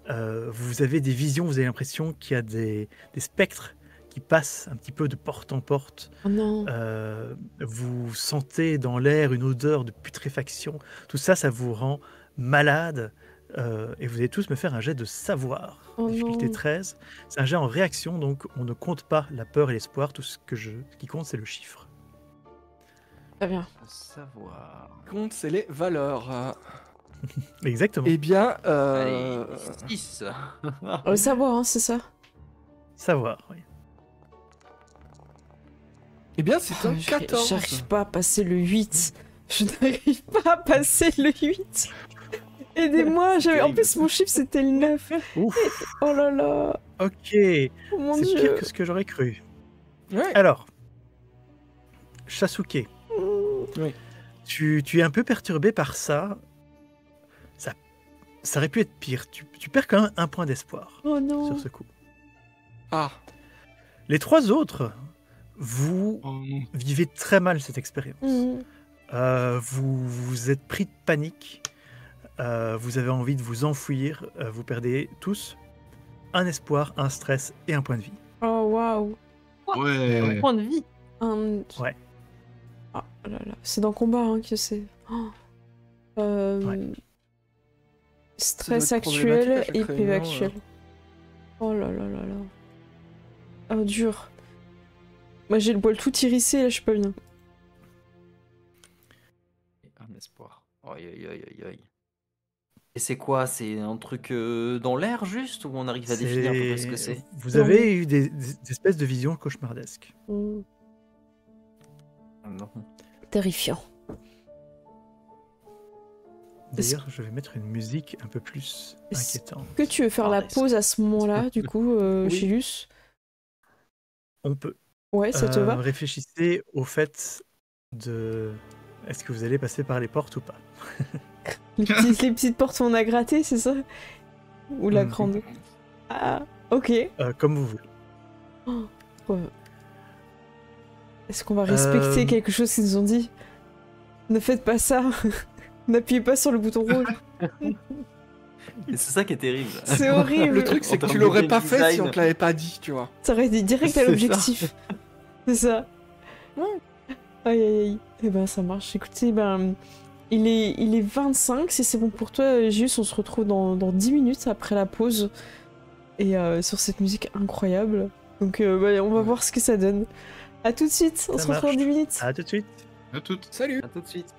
Vous avez des visions, vous avez l'impression qu'il y a des spectres qui passent un petit peu de porte en porte. Oh non. Vous sentez dans l'air une odeur de putréfaction. Tout ça, ça vous rend malade. Et vous allez tous me faire un jet de savoir. Oh Difficulté non. 13. C'est un jet en réaction, donc on ne compte pas la peur et l'espoir. Tout ce qui compte, c'est le chiffre. Très bien. Faut savoir. Compte, c'est les valeurs. Exactement. Eh bien, Allez, 6. Savoir, hein, c'est ça. Savoir, oui. eh bien c'est un Oh, 14. J'arrive pas à passer le 8. Je n'arrive pas à passer le 8. Aidez-moi, C'est en terrible. plus mon chiffre c'était le 9. Ouf. Oh là là. Ok. Oh mon C'est dieu. pire que ce que j'aurais cru. Ouais. Alors, Shasuke, Oui. tu es un peu perturbé par ça. Ça aurait pu être pire. Tu perds quand même un point d'espoir Oh non. sur ce coup. Ah, Les 3 autres, vous Oh non. vivez très mal cette expérience. Mhm. Vous êtes pris de panique. Vous avez envie de vous enfouir. Vous perdez tous un espoir, un stress et un point de vie. Oh waouh. Ouais. Point de vie. Ouais. Ah là là. C'est dans combat hein, que c'est. Oh. Ouais. Stress Ça doit être actuel problématique à chaque et PV réunion, actuel. Oh là là là là. Oh dur. Moi j'ai le poil tout hérissé là, je suis pas bien. Un espoir. Aïe aïe aïe aïe aïe. Et c'est quoi? C'est un truc dans l'air juste ou on arrive à définir à peu près ce que c'est? Vous avez eu des espèces de visions cauchemardesques. Mm. Non. Terrifiant. D'ailleurs, je vais mettre une musique un peu plus Est-ce inquiétante. Que tu veux faire la Cauchemardesque. pause à ce moment-là, du coup, Oui. Chilius? On peut. Ouais, ça te va? Réfléchissez au fait de... Est-ce que vous allez passer par les portes ou pas? Les petites portes où on a gratté, c'est ça? Ou la Mhm. grande? Ah, ok. Comme vous voulez. Ouais. Est-ce qu'on va respecter quelque chose qu'ils nous ont dit? Ne faites pas ça. N'appuyez pas sur le bouton rouge. Et c'est ça qui est terrible. C'est horrible. le truc c'est En que tu termes l'aurais de pas fait si design. on te l'avait pas dit, tu vois. Ça aurait été direct à C'est l'objectif. C'est ça. Aïe aïe aïe. Eh ben ça marche. Écoutez, ben il est 25. Si c'est bon pour toi, Gius, on se retrouve dans 10 minutes après la pause. Et sur cette musique incroyable. Donc bah, on va voir ce que ça donne. A tout de suite. On Ça se retrouve dans marche. 10 minutes. À tout de suite. À toutes. Salut. À tout de suite.